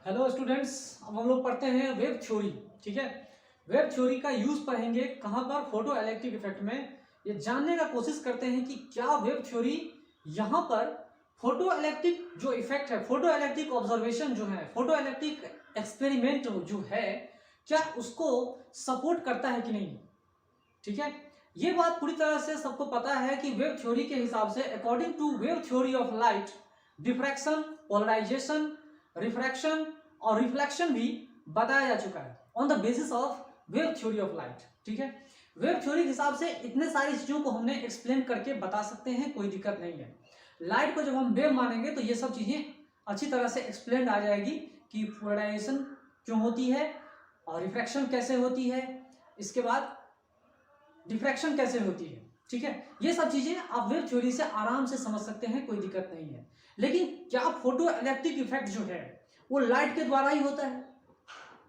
Hello students, अब हम लोग पढ़ते हैं वेव थ्योरी। ठीक है, वेव थ्योरी का यूज पढ़ेंगे कहाँ पर? फोटो इलेक्ट्रिक इफेक्ट में। ये जानने का कोशिश करते हैं कि क्या वेव थ्योरी यहाँ पर फोटो इलेक्ट्रिक जो इफेक्ट है, फोटो इलेक्ट्रिक ऑब्जर्वेशन जो है, फोटो इलेक्ट्रिक एक्सपेरिमेंट जो है, क्या उसको सपोर्ट करता है कि नहीं। ठीक है, ये बात पूरी तरह से सबको पता है कि वेव थ्योरी के हिसाब से, according to wave theory of light, diffraction, polarisation, refraction और रिफ्लेक्शन भी बताया जा चुका है on the basis of wave theory of light. ठीक है, वेव थ्योरी के हिसाब से इतने सारी चीजों को हमने एक्सप्लेन करके बता सकते हैं, कोई दिक्कत नहीं है। लाइट को जब हम वेव मानेंगे तो ये सब चीजें अच्छी तरह से एक्सप्लेन आ जाएगी कि पोलराइजेशन क्यों होती है और रिफ्रैक्शन कैसे होती है, इसके बाद डिफ्रैक्शन कैसे होती है। ठीक है, ये सब चीजें आप वेव थ्योरी से आराम से समझ सकते हैं, कोई दिक्कत नहीं है। लेकिन क्या फोटो इलेक्ट्रिक इफेक्ट जो है वो लाइट के द्वारा ही होता है,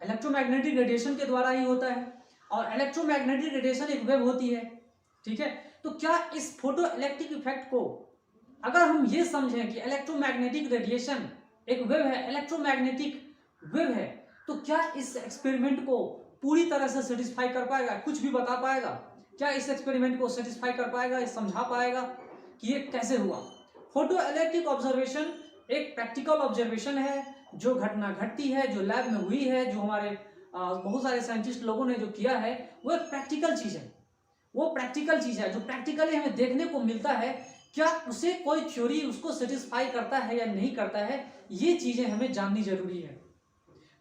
इलेक्ट्रोमैग्नेटिक रेडिएशन के द्वारा ही होता है, और इलेक्ट्रोमैग्नेटिक रेडिएशन एक वेव होती है। ठीक है, तो क्या इस फोटो इलेक्ट्रिक इफेक्ट को अगर हम ये समझें कि इलेक्ट्रोमैग्नेटिक रेडिएशन एक वेव है, इलेक्ट्रोमैग्नेटिक वेव है, तो क्या इस एक्सपेरिमेंट को पूरी तरह से सेटिस्फाई कर पाएगा? कुछ भी बता पाएगा? क्या इस एक्सपेरिमेंट को सेटिस्फाई कर पाएगा, समझा पाएगा कि ये कैसे हुआ? फोटो इलेक्ट्रिक ऑब्जर्वेशन एक प्रैक्टिकल ऑब्जर्वेशन है, जो घटना घटती है, जो लैब में हुई है, जो हमारे बहुत सारे साइंटिस्ट लोगों ने जो किया है, वो एक प्रैक्टिकल चीज है। वो प्रैक्टिकल चीज है जो प्रैक्टिकली हमें देखने को मिलता है। क्या उसे कोई थ्योरी उसको सेटिस्फाई करता है या नहीं करता है, ये चीजें हमें जाननी जरूरी है।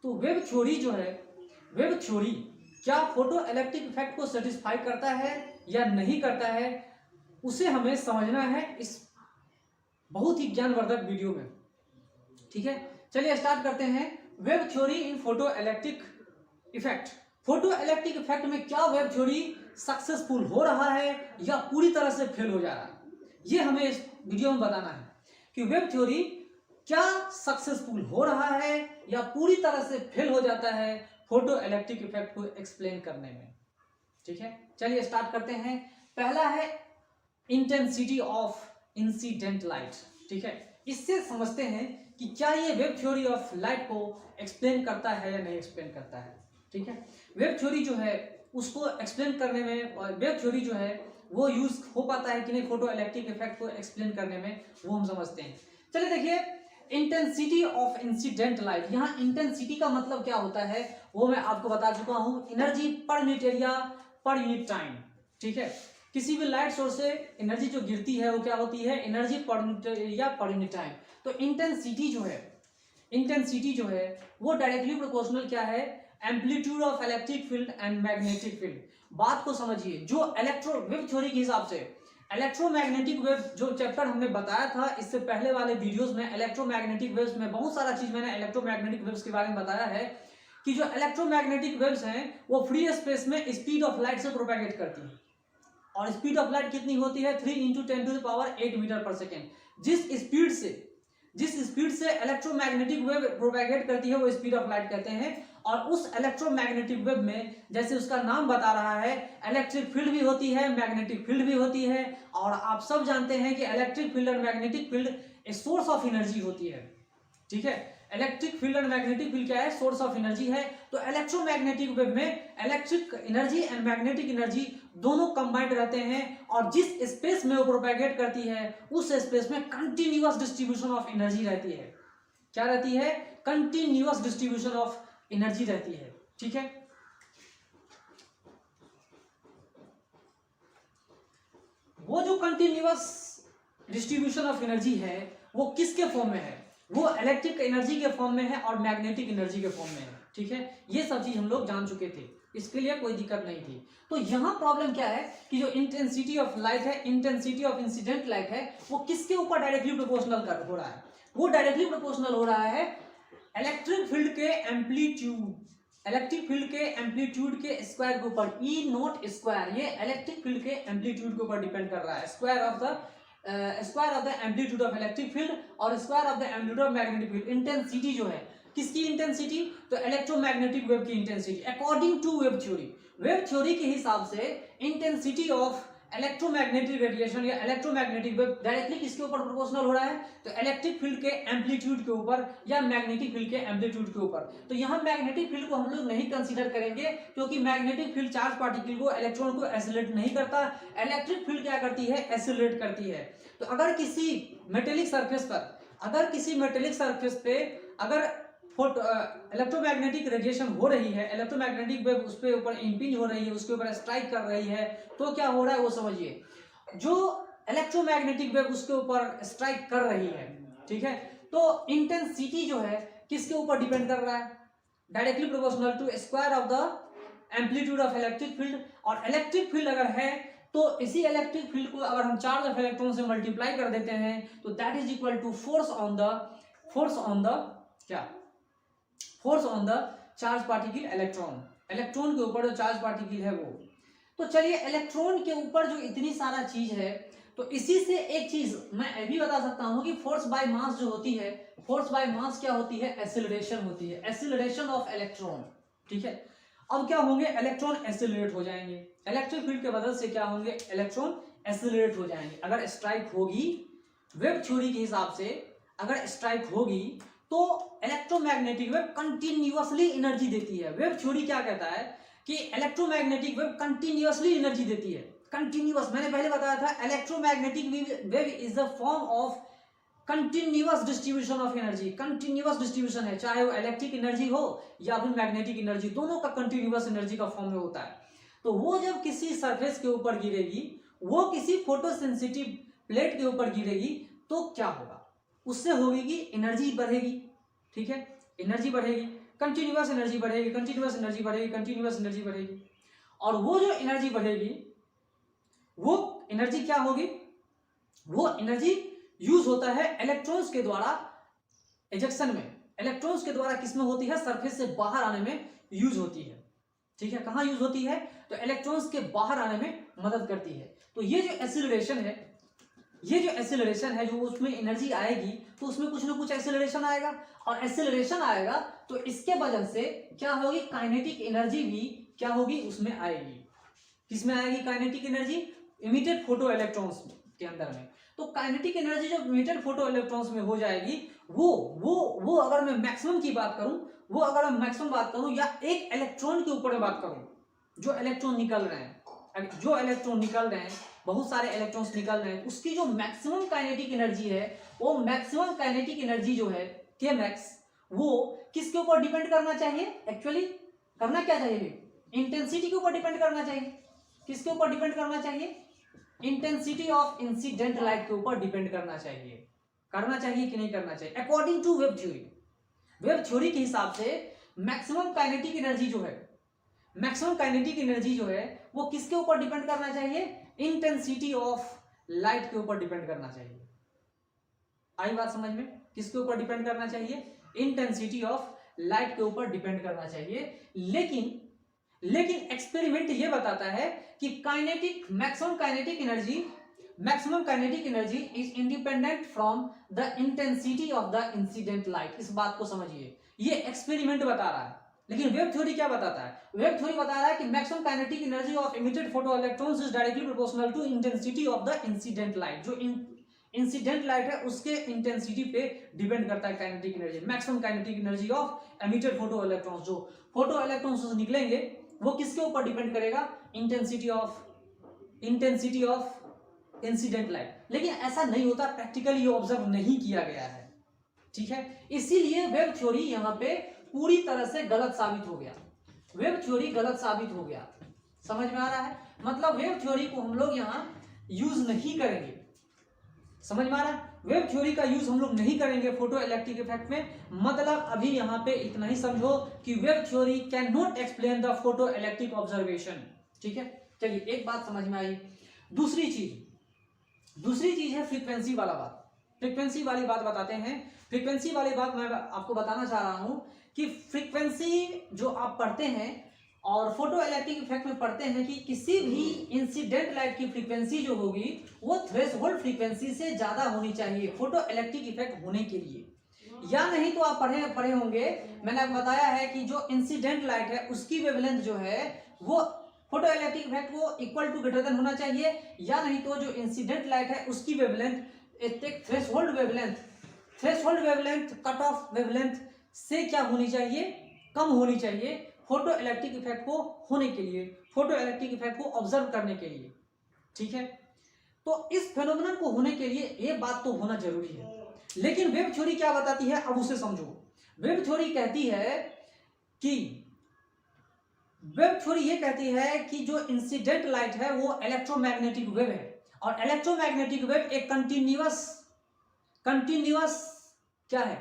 तो वेव थ्योरी जो है, वेव थ्योरी क्या फोटो इलेक्ट्रिक इफेक्ट को सेटिस्फाई करता है या नहीं करता है, उसे हमें समझना है इस बहुत ही ज्ञानवर्धक वीडियो में। ठीक है, चलिए स्टार्ट करते हैं। Wave theory in photo electric effect. Photo electric effect में क्या वेव थ्योरी सक्सेसफुल हो रहा है या पूरी तरह से फेल हो जा रहा है, ये हमें इस वीडियो में बताना है कि वेव थ्योरी क्या सक्सेसफुल हो रहा है या पूरी तरह से फेल हो जाता है फोटो इलेक्ट्रिक इफेक्ट को एक्सप्लेन करने में। ठीक है, चलिए स्टार्ट करते हैं। पहला है इंटेंसिटी ऑफ इंसिडेंट लाइट। ठीक है, इससे समझते हैं कि क्या ये वेव थ्योरी ऑफ लाइट को एक्सप्लेन करता है या नहीं एक्सप्लेन करता है। ठीक है, वेव थ्योरी जो है उसको एक्सप्लेन करने में, वेव थ्योरी जो है वो यूज हो पाता है कि नहीं फोटो इलेक्ट्रिक इफेक्ट को एक्सप्लेन करने में, वो हम समझते हैं। चलिए देखिए, इंटेंसिटी ऑफ इंसिडेंट लाइट। यहाँ इंटेंसिटी का मतलब क्या होता है वो मैं आपको बता चुका हूं, energy per unit area per unit time. ठीक है, किसी भी लाइट सोर्स से एनर्जी जो गिरती है वो क्या होती है? Energy per unit area per unit time. तो इंटेंसिटी जो है वो डायरेक्टली प्रोपोर्शनल क्या है? Amplitude of electric field and magnetic field. बात को समझिए, जो वेव थ्योरी के हिसाब से इलेक्ट्रोमैग्नेटिक वेव जो चैप्टर हमने बताया था इससे पहले वाले वीडियोस में, इलेक्ट्रोमैग्नेटिक वेव्स में बहुत सारा चीज मैंने इलेक्ट्रोमैग्नेटिक वेव्स के बारे में बताया है कि जो इलेक्ट्रोमैग्नेटिक वेव्स हैं वो फ्री स्पेस में स्पीड ऑफ लाइट से प्रोपेगेट करती है, और स्पीड ऑफ लाइट कितनी होती है? 3 × 10⁸ मीटर पर सेकेंड। जिस स्पीड से इलेक्ट्रोमैग्नेटिक वेव प्रोपेगेट करती है वो स्पीड ऑफ लाइट कहते हैं। और उस इलेक्ट्रोमैग्नेटिक वेव में, जैसे उसका नाम बता रहा है, इलेक्ट्रिक फील्ड भी होती है, मैग्नेटिक फील्ड भी होती है। और आप सब जानते हैं कि इलेक्ट्रिक फील्ड और मैग्नेटिक फील्ड एक सोर्स ऑफ एनर्जी होती है। ठीक है, इलेक्ट्रिक फील्ड और मैग्नेटिक फील्ड क्या है? सोर्स ऑफ एनर्जी है। तो इलेक्ट्रोमैग्नेटिक वेव में electric energy and magnetic energy दोनों कंबाइंड रहते हैं, और जिस स्पेस में वो प्रोपेगेट करती है उस स्पेस में कंटिन्यूअस डिस्ट्रीब्यूशन ऑफ एनर्जी रहती है। क्या रहती है? कंटिन्यूअस डिस्ट्रीब्यूशन ऑफ एनर्जी रहती है। ठीक है, वो जो कंटिन्यूअस डिस्ट्रीब्यूशन ऑफ एनर्जी है वो किसके फॉर्म में है? वो इलेक्ट्रिक एनर्जी के फॉर्म में है और मैग्नेटिक एनर्जी के फॉर्म में है। ठीक है, ये सब चीज हम लोग जान चुके थे, इसके लिए कोई दिक्कत नहीं थी। तो यहाँ प्रॉब्लम क्या है कि जो इंटेंसिटी ऑफ लाइट है, इंटेंसिटी ऑफ इंसिडेंट लाइट है, वो किसके ऊपर डायरेक्टली प्रोपोर्शनल हो रहा है? वो डायरेक्टली प्रोपोर्शनल हो रहा है इलेक्ट्रिक फील्ड के एम्पलीट्यूड के स्क्वायर के ऊपर, E0 ये इलेक्ट्रिक फील्ड के एम्पलीट्यूड के ऊपर डिपेंड कर रहा है। Square of the amplitude of electric field और square of the amplitude of magnetic field. Intensity जो है किसकी इंटेंसिटी? तो इलेक्ट्रोमैग्नेटिक वेव की intensity. According to wave theory के हिसाब से इंटेंसिटी ऑफ इलेक्ट्रोमैग्नेटिक रेडिएशन या इलेक्ट्रोमैग्नेटिक वेव डायरेक्टली किसके ऊपर प्रोपोर्शनल हो रहा है, तो इलेक्ट्रिक फील्ड के एम्पलीट्यूड के ऊपर या मैग्नेटिक फील्ड के एम्पलीट्यूड के ऊपर। तो यहाँ मैग्नेटिक फील्ड को हम लोग नहीं कंसीडर करेंगे, क्योंकि मैग्नेटिक फील्ड चार्ज पार्टिकल को, इलेक्ट्रॉन को एक्सेलरेट नहीं करता। इलेक्ट्रिक फील्ड क्या करती है, एक्सेलरेट करती है। तो अगर किसी मेटेलिक सरफेस पर, अगर किसी मेटेलिक सरफेस पे अगर इलेक्ट्रोमैग्नेटिक रेडिएशन हो रही है, इलेक्ट्रोमैग्नेटिक वेव उस पे ऊपर इंपिंज हो रही है, उसके ऊपर स्ट्राइक कर रही है, तो क्या हो रहा है वो समझिए। जो इलेक्ट्रोमैग्नेटिक वेव उसके ऊपर स्ट्राइक कर रही है, ठीक है, तो इंटेंसिटी जो है किसके ऊपर डिपेंड कर रहा है, directly proportional to square of the amplitude of electric field. और इलेक्ट्रिक फील्ड अगर है तो इसी इलेक्ट्रिक फील्ड को अगर हम चार्ज ऑफ इलेक्ट्रॉन से मल्टीप्लाई कर देते हैं तो that is equal to force on the क्या, force on the charge particle electron, electron के ऊपर जो चार्ज पार्टिकल है वो। तो चलिए इलेक्ट्रॉन के ऊपर जो इतनी सारा चीज है, तो इसी से एक चीज मैं ये भी बता सकता हूं कि फोर्स बाय मास जो होती है, फोर्स बाय मास क्या होती है, एक्सीलरेशन होती है, एक्सीलरेशन ऑफ इलेक्ट्रॉन, ठीक है। अब क्या होंगे, इलेक्ट्रॉन एक्सीलरेट हो जाएंगे, इलेक्ट्रिक फील्ड के मदद से क्या होंगे, इलेक्ट्रॉन एक्सीलरेट हो जाएंगे। अगर स्ट्राइक होगी वेव थ्योरी के हिसाब से, अगर स्ट्राइक होगी तो इलेक्ट्रोमैग्नेटिक वेव कंटिन्यूअसली एनर्जी देती है। वेव थ्योरी क्या कहता है कि इलेक्ट्रोमैग्नेटिक वेव कंटिन्यूअसली एनर्जी देती है, कंटिन्यूअस। मैंने पहले बताया था electromagnetic wave is the form of continuous distribution of energy, continuous distribution है, चाहे वो इलेक्ट्रिक एनर्जी हो या फिर मैग्नेटिक एनर्जी, दोनों का कंटिन्यूअस एनर्जी का फॉर्म में होता है। तो वो जब किसी सरफेस के ऊपर गिरेगी, वो किसी फोटोसेंसिटिव प्लेट के ऊपर गिरेगी, तो क्या होगा, उससे होगी कि एनर्जी बढ़ेगी, ठीक है, एनर्जी बढ़ेगी, कंटिन्यूअस एनर्जी बढ़ेगी, कंटिन्यूअस एनर्जी बढ़ेगी, कंटिन्यूअस एनर्जी बढ़ेगी। और वो जो एनर्जी बढ़ेगी, वो एनर्जी क्या होगी, वो एनर्जी यूज होता है इलेक्ट्रॉन्स के द्वारा एजेक्शन में, इलेक्ट्रॉन्स के द्वारा किसमें होती है, सरफेस से बाहर आने में यूज होती है, ठीक है। कहां यूज होती है, तो इलेक्ट्रॉन्स के बाहर आने में मदद करती है। तो ये जो एक्सीलरेशन है, ये जो एक्सीलरेशन है, जो उसमें एनर्जी आएगी तो उसमें कुछ ना कुछ एक्सीलरेशन आएगा, और एक्सीलरेशन आएगा तो इसके वजह से क्या होगी, काइनेटिक एनर्जी भी क्या होगी, उसमें आएगी। किसमें आएगी kinetic energy, emitted photo electrons के अंदर में। तो काइनेटिक एनर्जी जब इमिटेड फोटो इलेक्ट्रॉन्स में हो जाएगी, वो अगर मैं मैक्सिमम की बात करूं, वो अगर मैं मैक्सिमम बात करूं या एक इलेक्ट्रॉन के ऊपर बात करूं, जो इलेक्ट्रॉन निकल रहे हैं, बहुत सारे इलेक्ट्रॉन्स निकल रहे हैं, उसकी जो मैक्सिमम काइनेटिक एनर्जी है, वो मैक्सिमम काइनेटिक एनर्जी जो है के मैक्स, वो किसके ऊपर डिपेंड करना चाहिए, एक्चुअली करना क्या चाहिए, इंटेंसिटी के ऊपर डिपेंड करना चाहिए। किसके ऊपर डिपेंड करना चाहिए, इंटेंसिटी ऑफ इंसिडेंट लाइट के ऊपर डिपेंड करना चाहिए। करना चाहिए कि नहीं करना चाहिए, according to wave theory. Wave theory के हिसाब से मैक्सिमम काइनेटिक एनर्जी जो है, मैक्सिमम काइनेटिक एनर्जी जो है वो किसके ऊपर डिपेंड करना चाहिए, इंटेंसिटी ऑफ लाइट के ऊपर डिपेंड करना चाहिए। आई बात समझ में, किसके ऊपर डिपेंड करना चाहिए, इंटेंसिटी ऑफ लाइट के ऊपर डिपेंड करना चाहिए। लेकिन एक्सपेरिमेंट ये बताता है कि maximum kinetic energy is independent from the intensity of the incident light. इस बात को समझिए, ये एक्सपेरिमेंट बता रहा है। लेकिन वेव थ्योरी क्या बताता है, वेव थ्योरी बता रहा है कि maximum kinetic energy of emitted photoelectrons is directly proportional to intensity of the incident light. जो इंसिडेंट लाइट है उसके इंटेंसिटी पे डिपेंड करता है kinetic energy, maximum kinetic energy of emitted photoelectrons. जो फोटो इलेक्ट्रॉन्स निकलेंगे वो किसके ऊपर डिपेंड करेगा, इंटेंसिटी ऑफ इंसिडेंट लाइट। लेकिन ऐसा नहीं होता, प्रैक्टिकली ये ऑब्जर्व नहीं किया गया है, ठीक है। इसीलिए वेव थ्योरी यहाँ पे पूरी तरह से गलत साबित हो गया, वेव थ्योरी गलत साबित हो गया। समझ में आ रहा है, मतलब वेव थ्योरी को हम लोग यहाँ यूज नहीं करेंगे। समझ में आ रहा है, वेव थ्योरी का यूज हम लोग नहीं करेंगे फोटो इलेक्ट्रिक इफेक्ट में। मतलब अभी यहाँ पे इतना ही समझो कि wave theory can not explain the photo electric observation, ठीक है। चलिए एक बात समझ में आई। दूसरी चीज है फ्रीक्वेंसी वाला बात। फ्रीक्वेंसी वाली बात बताते हैं। फ्रीक्वेंसी वाली बात मैं आपको बताना चाह रहा हूं कि फ्रीक्वेंसी जो आप पढ़ते हैं और फोटो इलेक्ट्रिक इफेक्ट में पढ़ते हैं कि किसी भी इंसिडेंट लाइट की फ्रीक्वेंसी जो होगी वो थ्रेशोल्ड फ्रीक्वेंसी से ज्यादा होनी चाहिए फोटो इलेक्ट्रिक इफेक्ट होने के लिए, या नहीं तो आप पढ़े होंगे, मैंने आपको बताया है कि जो इंसिडेंट लाइट है उसकी वेवलेंथ जो है वो फोटो इलेक्ट्रिक इफेक्ट को इक्वल टू ग्रेटर देन होना चाहिए, या नहीं तो जो इंसिडेंट लाइट है उसकी वेवलेंथ एक threshold wavelength cut off wavelength से क्या होनी चाहिए, कम होनी चाहिए फोटो इलेक्ट्रिक इफेक्ट को होने के लिए, फोटो इलेक्ट्रिक इफेक्ट को ऑब्जर्व करने के लिए। ठीक है, तो इस फेनोमेनन को होने के लिए ये बात तो होना जरूरी है। लेकिन वेव थ्योरी क्या बताती है, अब उसे समझो। वेव थ्योरी कहती है कि वेव थ्योरी ये कहती है कि जो इंसिडेंट लाइट है वो इलेक्ट्रोमैग्नेटिक वेव है, और इलेक्ट्रोमैग्नेटिक वेव एक कंटिन्यूअस क्या है,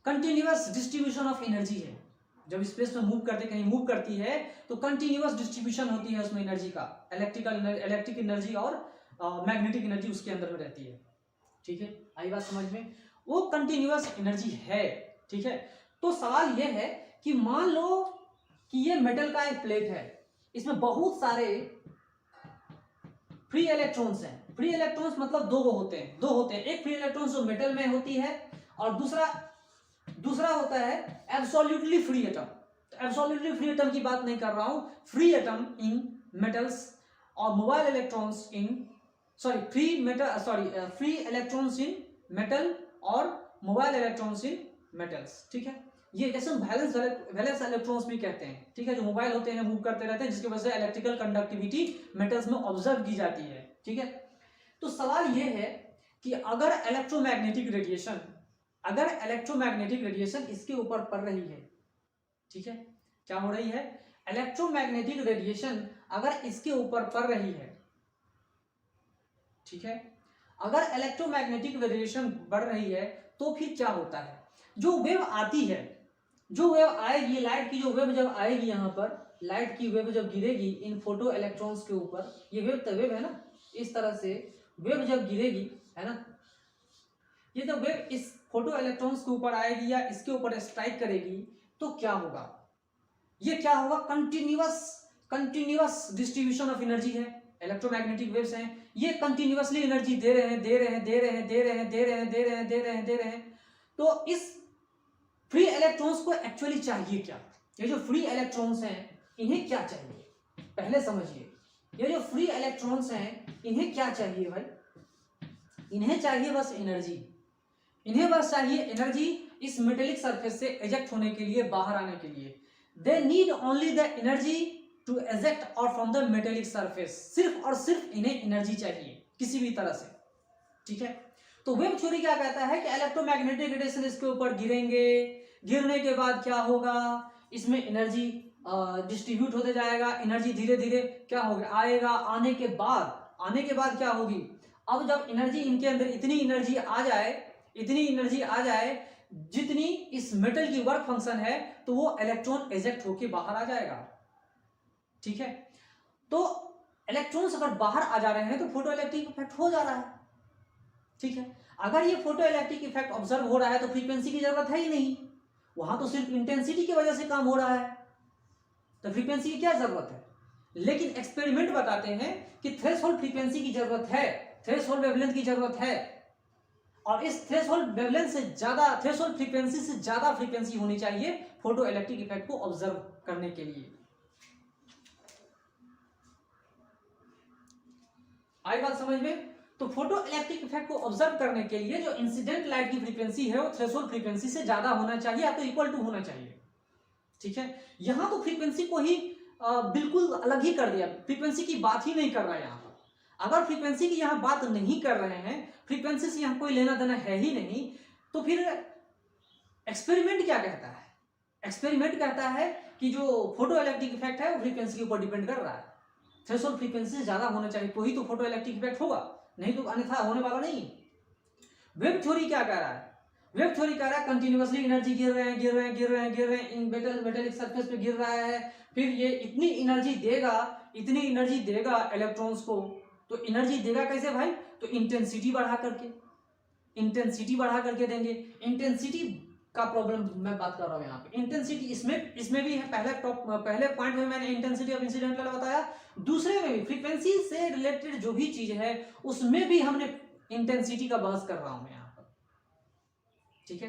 कंटिन्यूअस डिस्ट्रीब्यूशन ऑफ एनर्जी है। जब स्पेस में मूव करते कहीं मूव करती है तो कंटिन्यूअस डिस्ट्रीब्यूशन होती है उसमें एनर्जी का, इलेक्ट्रिक एनर्जी और मैग्नेटिक एनर्जी उसके अंदर में रहती है। ठीक है, आई बात समझ में, वो कंटिन्यूअस एनर्जी है। ठीक है, तो सवाल ये है कि मान लो कि ये मेटल का एक प्लेट है, इसमें बहुत सारे फ्री इलेक्ट्रॉन्स हैं। फ्री इलेक्ट्रॉन्स मतलब दो होते हैं, एक फ्री इलेक्ट्रॉन जो मेटल में होती है और दूसरा होता है absolutely free atom. Absolutely free atom की बात नहीं कर रहा हूं, फ्री एटम इन मेटल्स और mobile electrons in free electrons in metal और मोबाइल इलेक्ट्रॉन्स इन मेटल्स। ठीक है, ये जैसे हम वैलेंस इलेक्ट्रॉन्स भी कहते हैं। ठीक है, जो मोबाइल होते हैं मूव करते रहते हैं, जिसकी वजह से इलेक्ट्रिकल कंडक्टिविटी मेटल्स में ऑब्जर्व की जाती है। ठीक है, तो सवाल ये है कि अगर इलेक्ट्रोमैग्नेटिक रेडिएशन इसके ऊपर पड़ रही है, ठीक है, क्या हो रही है, इलेक्ट्रोमैग्नेटिक रेडिएशन अगर इसके ऊपर पड़ रही है, ठीक है, अगर इलेक्ट्रोमैग्नेटिक रेडिएशन बढ़ रही है तो फिर क्या होता है, जो वेव आती है, जो वेव आएगी, लाइट की जो वेव जब आएगी, यहाँ पर लाइट की वेव जब गिरेगी इन फोटो इलेक्ट्रॉन्स के ऊपर, ये वेव है ना, इस तरह से वेव जब गिरेगी, है ना, ये जब वेव इस फोटो इलेक्ट्रॉन्स के ऊपर आएगी या इसके ऊपर स्ट्राइक करेगी तो क्या होगा, ये क्या होगा, कंटिन्यूअस डिस्ट्रीब्यूशन ऑफ एनर्जी है। इलेक्ट्रोमैग्नेटिक वेव्स हैं, ये कंटिन्यूअसली एनर्जी दे रहे हैं। तो इस फ्री इलेक्ट्रॉन्स को एक्चुअली चाहिए क्या, ये जो फ्री इलेक्ट्रॉन्स हैं इन्हें क्या चाहिए, पहले समझिए। ये जो फ्री इलेक्ट्रॉन्स हैं इन्हें क्या चाहिए भाई, इन्हें चाहिए बस एनर्जी, इन्हें बस चाहिए एनर्जी इस मेटेलिक सरफेस से एजेक्ट होने के लिए, बाहर आने के लिए। They need only the energy to eject और फ्रॉम द मेटेलिक सरफेस, सिर्फ और सिर्फ इन्हें एनर्जी चाहिए किसी भी तरह से। ठीक है, तो वेव थ्योरी क्या कहता है कि इलेक्ट्रोमैग्नेटिक रेडिएशन इसके ऊपर गिरेंगे, गिरने के बाद क्या होगा, इसमें एनर्जी डिस्ट्रीब्यूट होते जाएगा, एनर्जी धीरे धीरे क्या होगा, आएगा, आने के बाद क्या होगी, अब जब एनर्जी इनके अंदर इतनी एनर्जी आ जाए जितनी इस मेटल की वर्क फंक्शन है, तो वो इलेक्ट्रॉन एजेक्ट होके बाहर आ जाएगा। ठीक है, तो इलेक्ट्रॉन्स अगर बाहर आ जा रहे हैं तो फोटो इलेक्ट्रिक इफेक्ट हो जा रहा है। ठीक है, अगर ये फोटो इलेक्ट्रिक इफेक्ट ऑब्जर्व हो रहा है तो फ्रीक्वेंसी की जरूरत है ही नहीं, वहां तो सिर्फ इंटेंसिटी की वजह से काम हो रहा है, तो फ्रीक्वेंसी की क्या जरूरत है। लेकिन एक्सपेरिमेंट बताते हैं कि थ्रेशोल्ड फ्रीक्वेंसी की जरूरत है, थ्रेशोल्ड वेवलेंथ की जरूरत है, और इस थ्रेशोल्ड वेवलेंथ से ज्यादा, थ्रेशोल्ड फ्रीक्वेंसी से ज्यादा फ्रीक्वेंसी होनी चाहिए फोटो इलेक्ट्रिक इफेक्ट को ऑब्जर्व करने के लिए। आई बात समझ में। तो फोटो इलेक्ट्रिक इफेक्ट को ऑब्जर्व करने के लिए जो इंसिडेंट लाइट की फ्रीक्वेंसी है वो थ्रेशोल्ड फ्रीक्वेंसी से ज्यादा होना चाहिए, या तो इक्वल टू होना चाहिए। ठीक है, यहां तो फ्रीक्वेंसी को ही बिल्कुल अलग ही कर दिया, फ्रीक्वेंसी की बात ही नहीं कर रहा है यहाँ पर। अगर फ्रीक्वेंसी की यहाँ बात नहीं कर रहे हैं, फ्रीक्वेंसी से यहाँ कोई लेना देना है ही नहीं, तो फिर एक्सपेरिमेंट क्या कहता है, एक्सपेरिमेंट कहता है कि जो फोटो इलेक्ट्रिक इफेक्ट है वो फ्रीक्वेंसी के ऊपर डिपेंड कर रहा है, थ्रेशोल्ड फ्रीक्वेंसी से ज्यादा होना चाहिए तो ही तो फोटो इलेक्ट्रिक इफेक्ट होगा, नहीं तो अन्यथा होने वाला नहीं। वेव थ्योरी क्या कह रहा है, वेव थ्योरी कह रहा है कंटिन्यूअसली एनर्जी गिर रहे हैं इन मेटेलिक सरफेस पे गिर रहा है, फिर ये इतनी एनर्जी देगा इलेक्ट्रॉन्स को, तो एनर्जी देगा कैसे भाई, तो इंटेंसिटी बढ़ा करके देंगे। इंटेंसिटी का प्रॉब्लम मैं बात कर रहा हूं यहाँ पे, इंटेंसिटी इसमें भी है, पहले पॉइंट में मैंने इंटेंसिटी ऑफ इंसिडेंट वाला बताया, दूसरे में भी फ्रीक्वेंसी से रिलेटेड जो भी चीज है उसमें भी हमने इंटेंसिटी का बहस कर रहा हूं मैं यहाँ पर। ठीक है,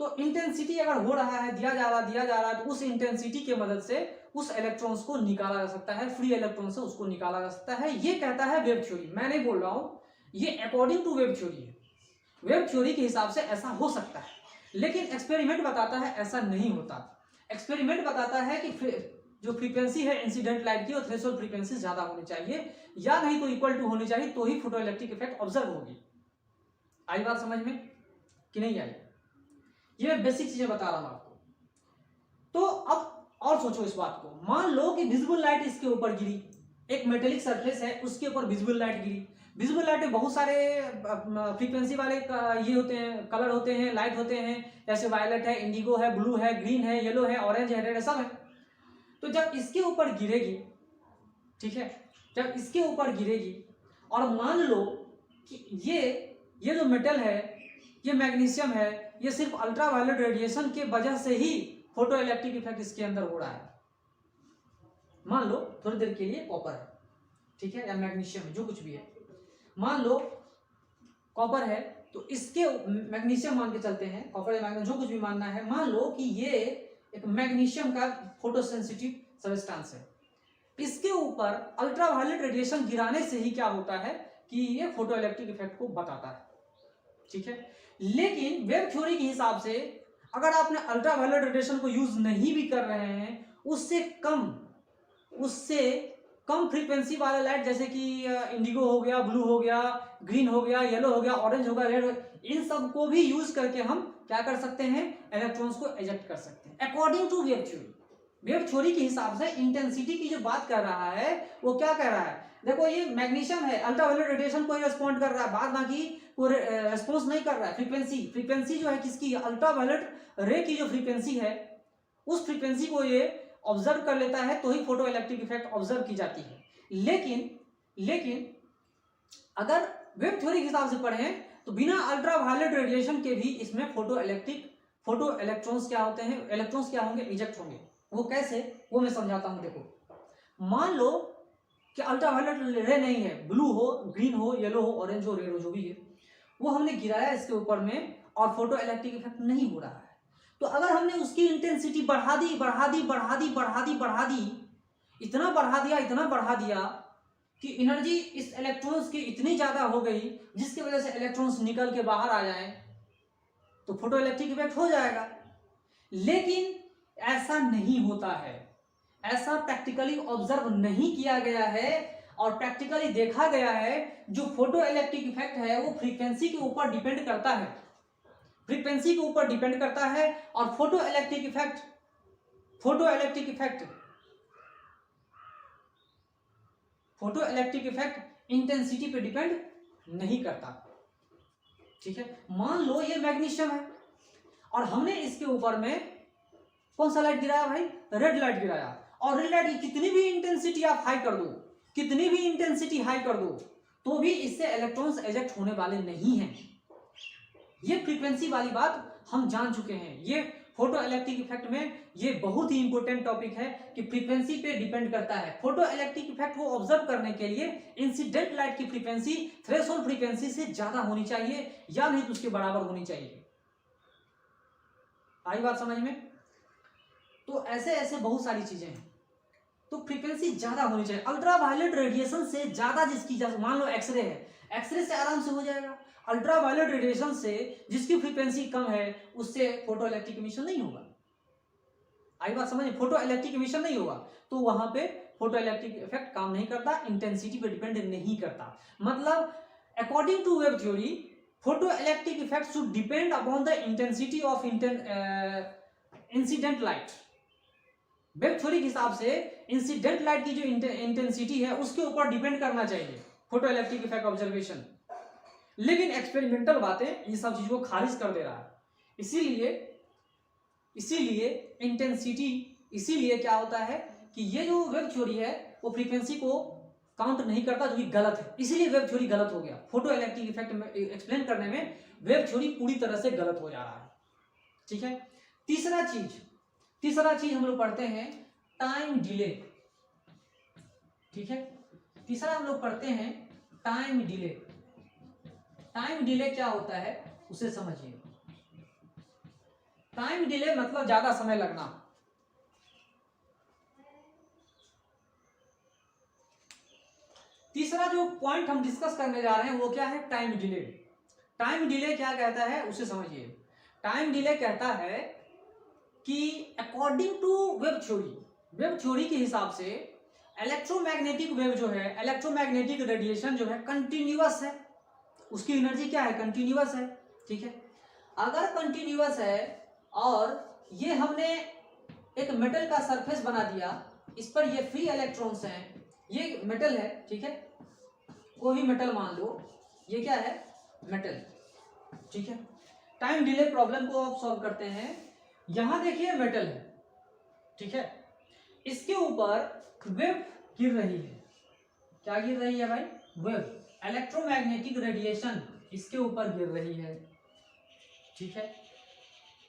तो इंटेंसिटी अगर हो रहा है, दिया जा रहा है, तो उस इंटेंसिटी के मदद से उस इलेक्ट्रॉन्स को निकाला जा सकता है, फ्री इलेक्ट्रॉन से उसको निकाला जा सकता है। ये कहता है वेव थ्योरी, मैं नहीं बोल रहा हूं, ये अकॉर्डिंग टू वेव थ्योरी है। वेव थ्योरी के हिसाब से ऐसा हो सकता है, लेकिन एक्सपेरिमेंट बताता है ऐसा नहीं होता। एक्सपेरिमेंट बताता है कि जो फ्रीक्वेंसी है इंसिडेंट लाइट की, और थ्रेशोल्ड फ्रीक्वेंसी ज्यादा होनी चाहिए, या नहीं तो इक्वल टू होनी चाहिए, तो ही फोटो इलेक्ट्रिक इफेक्ट ऑब्जर्व होगी। आई बात समझ में कि नहीं आई? ये मैं बेसिक चीजें बता रहा हूं आपको। तो अब और सोचो इस बात को, मान लो कि विजिबल लाइट इसके ऊपर गिरी, एक मेटेलिक सरफेस है उसके ऊपर विजिबल लाइट गिरी। विजिबल लाइट में बहुत सारे फ्रीक्वेंसी वाले ये होते हैं, कलर होते हैं, लाइट होते हैं, जैसे वायलेट है, इंडिगो है, ब्लू है, ग्रीन है, येलो है, ऑरेंज है, रेड है, सब है। तो जब इसके ऊपर गिरेगी, ठीक है, जब इसके ऊपर गिरेगी और मान लो कि ये जो मेटल है, ये मैग्नीशियम है, ये सिर्फ अल्ट्रावायलेट रेडिएशन के वजह से ही फोटो इलेक्ट्रिक इफेक्ट इसके अंदर हो रहा है। मान लो थोड़ी देर के लिए कॉपर है, ठीक है, या मैग्नीशियम है, जो कुछ भी है, मान लो कॉपर है, तो इसके मैग्नीशियम मान के चलते हैं, कॉपर या मैग्नीशियम जो कुछ भी मानना है, मान लो कि ये एक मैग्नीशियम का फोटोसेंसिटिव सब्सटेंस है, इसके ऊपर अल्ट्रावायलेट रेडिएशन गिराने से ही क्या होता है कि ये फोटो इलेक्ट्रिक इफेक्ट को बताता है, ठीक है। लेकिन वेव थ्योरी के हिसाब से अगर आपने अल्ट्रावायलेट रेडिएशन को यूज नहीं भी कर रहे हैं, उससे कम फ्रीक्वेंसी वाला लाइट, जैसे कि इंडिगो हो गया, ब्लू हो गया, ग्रीन हो गया, येलो हो गया, ऑरेंज हो गया, रेड, इन सब को भी यूज करके हम क्या कर सकते हैं, इलेक्ट्रॉन्स को इजेक्ट कर सकते हैं according to wave theory. Wave theory के हिसाब से इंटेंसिटी की जो बात कर रहा है वो क्या कर रहा है, देखो ये मैग्नीशियम है, अल्ट्रावायलेट रेडिएशन को रिस्पॉन्ड कर रहा है, बाद बाकी कोई रेस्पॉन्स नहीं कर रहा है। फ्रीक्वेंसी जो है किसकी, अल्ट्रावायलेट रे की जो फ्रीक्वेंसी है, उस फ्रीक्वेंसी को ये ऑब्जर्व कर लेता है, तो ही फोटो इलेक्ट्रिक इफेक्ट ऑब्जर्व की जाती है। लेकिन अगर वेव थ्योरी के हिसाब से पढ़ें तो बिना अल्ट्रावायलेट रेडिएशन के भी इसमें फोटो इलेक्ट्रॉन्स क्या होते हैं, इलेक्ट्रॉन्स क्या होंगे, इजेक्ट होंगे। वो कैसे, वो मैं समझाता हूं। देखो मान लो कि अल्ट्रावायलेट रे नहीं है, ब्लू हो, ग्रीन हो, येलो हो, ऑरेंज हो, रेड हो, जो भी है, वो हमने गिराया इसके ऊपर में और फोटो इलेक्ट्रिक इफेक्ट नहीं हो रहा है। तो अगर हमने उसकी इंटेंसिटी बढ़ा दी, इतना बढ़ा दिया कि एनर्जी इस इलेक्ट्रॉन्स की इतनी ज्यादा हो गई जिसकी वजह से इलेक्ट्रॉन्स निकल के बाहर आ जाए, तो फोटो इलेक्ट्रिक इफेक्ट हो जाएगा। लेकिन ऐसा नहीं होता है, ऐसा प्रैक्टिकली ऑब्जर्व नहीं किया गया है, और प्रैक्टिकली देखा गया है जो फोटो इलेक्ट्रिक इफेक्ट है वो फ्रीक्वेंसी के ऊपर डिपेंड करता है, और फोटो इलेक्ट्रिक इफेक्ट इंटेंसिटी पे डिपेंड नहीं करता, ठीक है। मान लो ये मैग्नीशियम है और हमने इसके ऊपर में कौन सा लाइट गिराया भाई, रेड लाइट गिराया, और रेड लाइट की कितनी भी इंटेंसिटी आप हाई कर दो, तो भी इससे इलेक्ट्रॉन्स एजेक्ट होने वाले नहीं हैं। ये फ्रीक्वेंसी वाली बात हम जान चुके हैं। ये फोटो इलेक्ट्रिक इफेक्ट में ये बहुत ही इंपॉर्टेंट टॉपिक है कि फ्रीक्वेंसी पे डिपेंड करता है। फोटो इलेक्ट्रिक इफेक्ट को ऑब्जर्व करने के लिए इंसिडेंट लाइट की फ्रीक्वेंसी थ्रेशोल्ड फ्रीक्वेंसी से ज्यादा होनी चाहिए, या नहीं तो उसके बराबर होनी चाहिए। आई बात समझ में? तो ऐसे बहुत सारी चीजें हैं, तो फ्रीक्वेंसी ज्यादा होनी चाहिए। अल्ट्रावायलेट रेडिएशन से ज्यादा जिसकी, मान लो एक्सरे है, एक्सरे से आराम से हो जाएगा। अल्ट्रावायलेट रेडिएशन से जिसकी फ्रीक्वेंसी कम है उससे फोटो इलेक्ट्रिक इमिशन नहीं होगा। आई बात समझ? फोटो इलेक्ट्रिक इमिशन नहीं होगा, तो वहां पे फोटो इलेक्ट्रिक इफेक्ट काम नहीं करता, इंटेंसिटी पे डिपेंड नहीं करता। मतलब according to wave theory photo electric effect should depend upon the intensity of incident light. Wave theory के हिसाब से इंसिडेंट लाइट की जो इंटेंसिटी है उसके ऊपर डिपेंड करना चाहिए फोटो इलेक्ट्रिक इफेक्ट ऑब्जर्वेशन। लेकिन एक्सपेरिमेंटल बातें ये सब चीज को खारिज कर दे रहा है। इसीलिए इंटेंसिटी, इसीलिए क्या होता है कि ये जो वेव थ्योरी है वो फ्रीक्वेंसी को काउंट नहीं करता, जो कि गलत है। इसीलिए वेव थ्योरी गलत हो गया। फोटो इलेक्ट्रिक इफेक्ट में एक्सप्लेन करने में वेव थ्योरी पूरी तरह से गलत हो जा रहा है, ठीक है। तीसरा चीज हम लोग पढ़ते हैं टाइम डिले, ठीक है। तीसरा हम लोग पढ़ते हैं टाइम डिले। टाइम डिले क्या होता है उसे समझिए। टाइम डिले मतलब ज्यादा समय लगना। तीसरा जो पॉइंट हम डिस्कस करने जा रहे हैं वो क्या है, टाइम डिले। टाइम डिले क्या कहता है उसे समझिए। टाइम डिले कहता है कि अकॉर्डिंग टू वेब थ्योरी के हिसाब से इलेक्ट्रोमैग्नेटिक वेव जो है, इलेक्ट्रोमैग्नेटिक रेडिएशन जो है कंटिन्यूअस है, उसकी एनर्जी क्या है, कंटिन्यूअस है। ठीक है, अगर कंटिन्यूअस है और ये हमने एक मेटल का सरफेस बना दिया, इस पर ये फ्री इलेक्ट्रॉन्स हैं, ये मेटल है, ठीक है, कोई भी मेटल मान लो, ये क्या है, मेटल। ठीक है, टाइम डिले प्रॉब्लम को आप सॉल्व करते हैं। यहां देखिए मेटल है, ठीक है, इसके ऊपर वेव गिर रही है। क्या गिर रही है भाई, वेव, इलेक्ट्रोमैग्नेटिक रेडिएशन इसके ऊपर गिर रही है। ठीक है,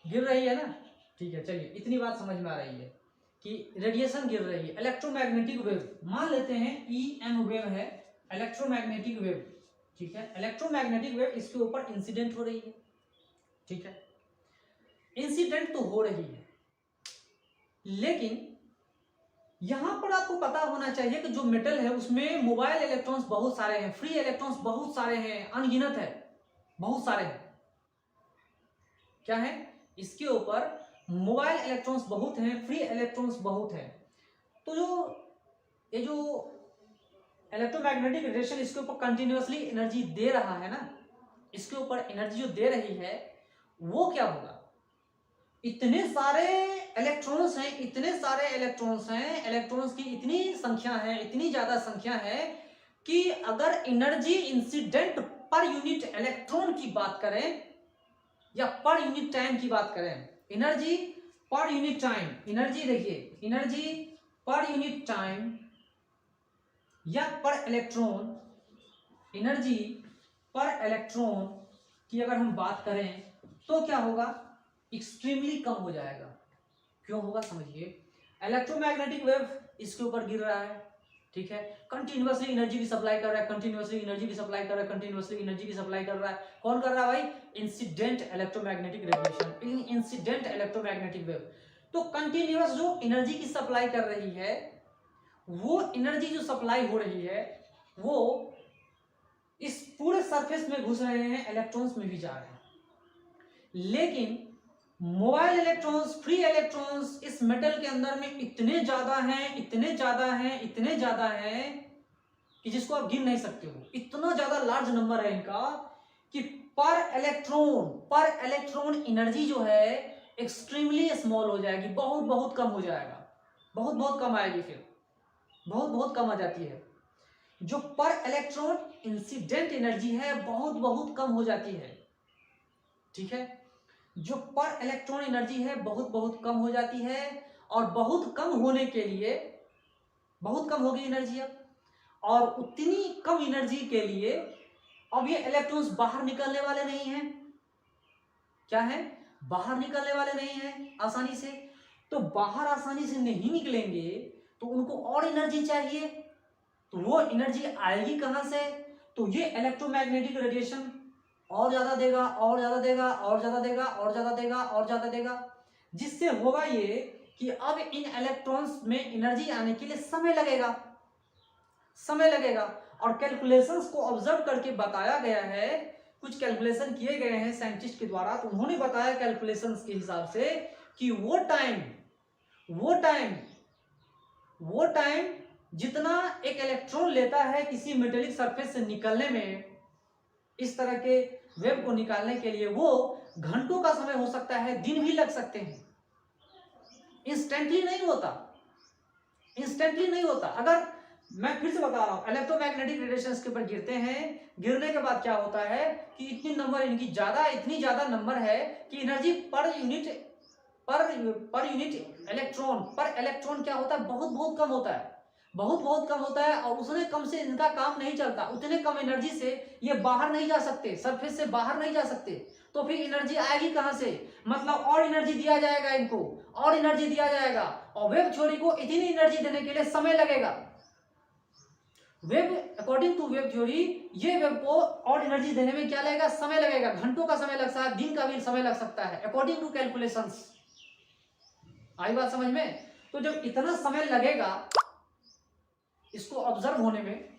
गिर रही है ना। ठीक है, चलिए इतनी बात समझ में आ रही है कि रेडिएशन गिर रही है, इलेक्ट्रोमैग्नेटिक वेव मान लेते हैं, EM वेव है, इलेक्ट्रोमैग्नेटिक वेव। ठीक है, इलेक्ट्रोमैग्नेटिक वेव इसके ऊपर इंसिडेंट हो रही है। ठीक है, इंसिडेंट तो हो रही है, लेकिन यहां पर आपको पता होना चाहिए कि जो मेटल है उसमें मोबाइल इलेक्ट्रॉन्स बहुत सारे हैं, फ्री इलेक्ट्रॉन्स बहुत सारे हैं, अनगिनत है, बहुत सारे हैं। क्या है, इसके ऊपर मोबाइल इलेक्ट्रॉन्स बहुत हैं, फ्री इलेक्ट्रॉन्स बहुत हैं। तो ये जो इलेक्ट्रोमैग्नेटिक रेडिएशन इसके ऊपर कंटिन्यूअसली एनर्जी दे रहा है ना, इसके ऊपर एनर्जी जो दे रही है वो क्या होगा, इतने सारे इलेक्ट्रॉन्स हैं, इतने सारे इलेक्ट्रॉन्स हैं, इलेक्ट्रॉन्स की इतनी संख्या है, इतनी ज्यादा संख्या है कि अगर energy incident per unit electron की बात करें या पर यूनिट टाइम की बात करें, energy per unit time, energy देखिए, एनर्जी पर यूनिट टाइम या पर इलेक्ट्रॉन, एनर्जी पर इलेक्ट्रॉन की अगर हम बात करें तो क्या होगा, एक्सट्रीमली कम हो जाएगा। क्यों होगा समझिए, इलेक्ट्रोमैग्नेटिक वेव इसके ऊपर गिर रहा है, ठीक है, कंटिन्यूअसली एनर्जी की सप्लाई कर रहा है, कंटिन्यूअसली एनर्जी की सप्लाई कर रहा है, कंटिन्यूअसली एनर्जी की सप्लाई कर रहा है। कौन कर रहा है भाई, incident electromagnetic radiation, incident electromagnetic wave. तो कंटिन्यूअस जो एनर्जी की सप्लाई कर रही है, वो एनर्जी जो सप्लाई हो रही है वो इस पूरे सरफेस में घुस रहे हैं, इलेक्ट्रॉन्स में भी जा रहे हैं, लेकिन मोबाइल इलेक्ट्रॉन्स, फ्री इलेक्ट्रॉन्स इस मेटल के अंदर में इतने ज्यादा हैं, इतने ज्यादा हैं, इतने ज्यादा हैं कि जिसको आप गिन नहीं सकते हो। इतना ज्यादा लार्ज नंबर है इनका कि पर इलेक्ट्रॉन एनर्जी जो है एक्सट्रीमली स्मॉल हो जाएगी, बहुत बहुत कम हो जाएगा, बहुत बहुत कम आएगी, फिर बहुत बहुत कम आ जाती है। जो पर इलेक्ट्रॉन इंसिडेंट एनर्जी है बहुत बहुत कम हो जाती है। ठीक है, जो पर इलेक्ट्रॉन एनर्जी है बहुत बहुत कम हो जाती है, और बहुत कम होने के लिए, बहुत कम होगी एनर्जी अब, और उतनी कम एनर्जी के लिए अब ये इलेक्ट्रॉन्स बाहर निकलने वाले नहीं हैं। क्या है, बाहर निकलने वाले नहीं हैं आसानी से। तो बाहर आसानी से नहीं निकलेंगे तो उनको और एनर्जी चाहिए, तो वो एनर्जी आएगी कहां से, तो ये इलेक्ट्रोमैग्नेटिक रेडिएशन और ज्यादा देगा, और ज्यादा देगा, और ज्यादा देगा, और ज्यादा देगा, और ज्यादा देगा, जिससे होगा ये कि अब इन इलेक्ट्रॉन्स में एनर्जी आने के लिए समय लगेगा, समय लगेगा। और कैलकुलेशंस को ऑब्जर्व करके बताया गया है, कुछ कैलकुलेशन किए गए हैं साइंटिस्ट के द्वारा, तो उन्होंने बताया कैलकुलेशंस के हिसाब से कि वो टाइम जितना एक इलेक्ट्रॉन लेता है किसी मेटेलिक सरफेस से निकलने में, इस तरह के वेव को निकालने के लिए वो घंटों का समय हो सकता है, दिन भी लग सकते हैं। इंस्टेंटली नहीं होता, इंस्टेंटली नहीं होता। अगर मैं फिर से बता रहा हूं, इलेक्ट्रोमैग्नेटिक रेडिएशन के ऊपर गिरते हैं, गिरने के बाद क्या होता है कि इतनी नंबर इनकी ज्यादा, इतनी ज्यादा नंबर है कि एनर्जी पर यूनिट इलेक्ट्रॉन क्या होता है, बहुत बहुत कम होता है, बहुत बहुत कम होता है। और उसने कम से इनका काम नहीं चलता, उतने कम एनर्जी से ये बाहर नहीं जा सकते, सरफेस से बाहर नहीं जा सकते, तो फिर एनर्जी आएगी कहां से, मतलब और एनर्जी दिया जाएगा इनको, और एनर्जी दिया जाएगा, और वेव थ्योरी को इतनी एनर्जी देने के लिए समय लगेगा। Wave, according to wave theory, ये वेव को और एनर्जी देने में क्या लगेगा, समय लगेगा, घंटों का समय लग सकता है, दिन का भी समय लग सकता है, अकॉर्डिंग टू कैलकुलेशंस। आई बात समझ में। तो जब इतना समय लगेगा इसको ऑब्जर्व होने में,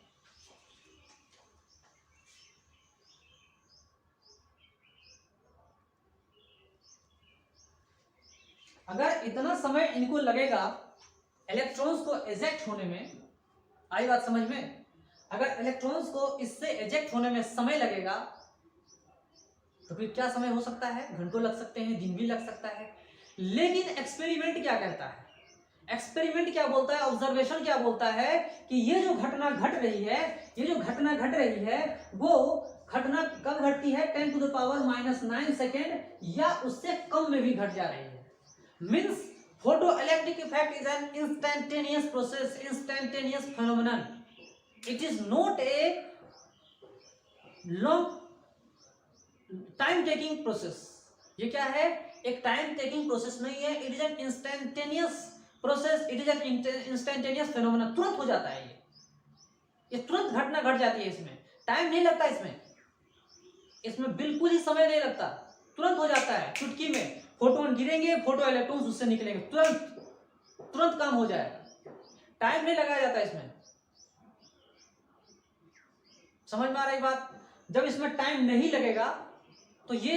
अगर इतना समय इनको लगेगा इलेक्ट्रॉन्स को एजेक्ट होने में, आई बात समझ में, अगर इलेक्ट्रॉन्स को इससे एजेक्ट होने में समय लगेगा तो फिर क्या समय हो सकता है, घंटों लग सकते हैं, दिन भी लग सकता है। लेकिन एक्सपेरिमेंट क्या कहता है, एक्सपेरिमेंट क्या बोलता है, ऑब्जर्वेशन क्या बोलता है कि ये जो घटना घट रही है, ये जो घटना घट रही है वो घटना कब घटती है, 10⁻⁹ सेकेंड या उससे कम में भी घट जा रही है। Means photoelectric effect is an instantaneous process, instantaneous phenomenon. It is not a long time taking process. ये क्या है, एक टाइम टेकिंग प्रोसेस नहीं है, it is an instantaneous process, it is an instantaneous phenomena, तुरंत हो जाता है, ये तुरंत घटना घट जाती है, इसमें टाइम नहीं लगता, इसमें बिल्कुल ही समय नहीं लगता, तुरंत हो जाता है, चुटकी में फोटोन गिरेंगे, फोटो इलेक्ट्रॉन्स उससे निकलेंगे, तुरंत काम हो जाएगा, टाइम नहीं लगाया जाता इसमें। समझ में आ रही बात? जब इसमें टाइम नहीं लगेगा तो ये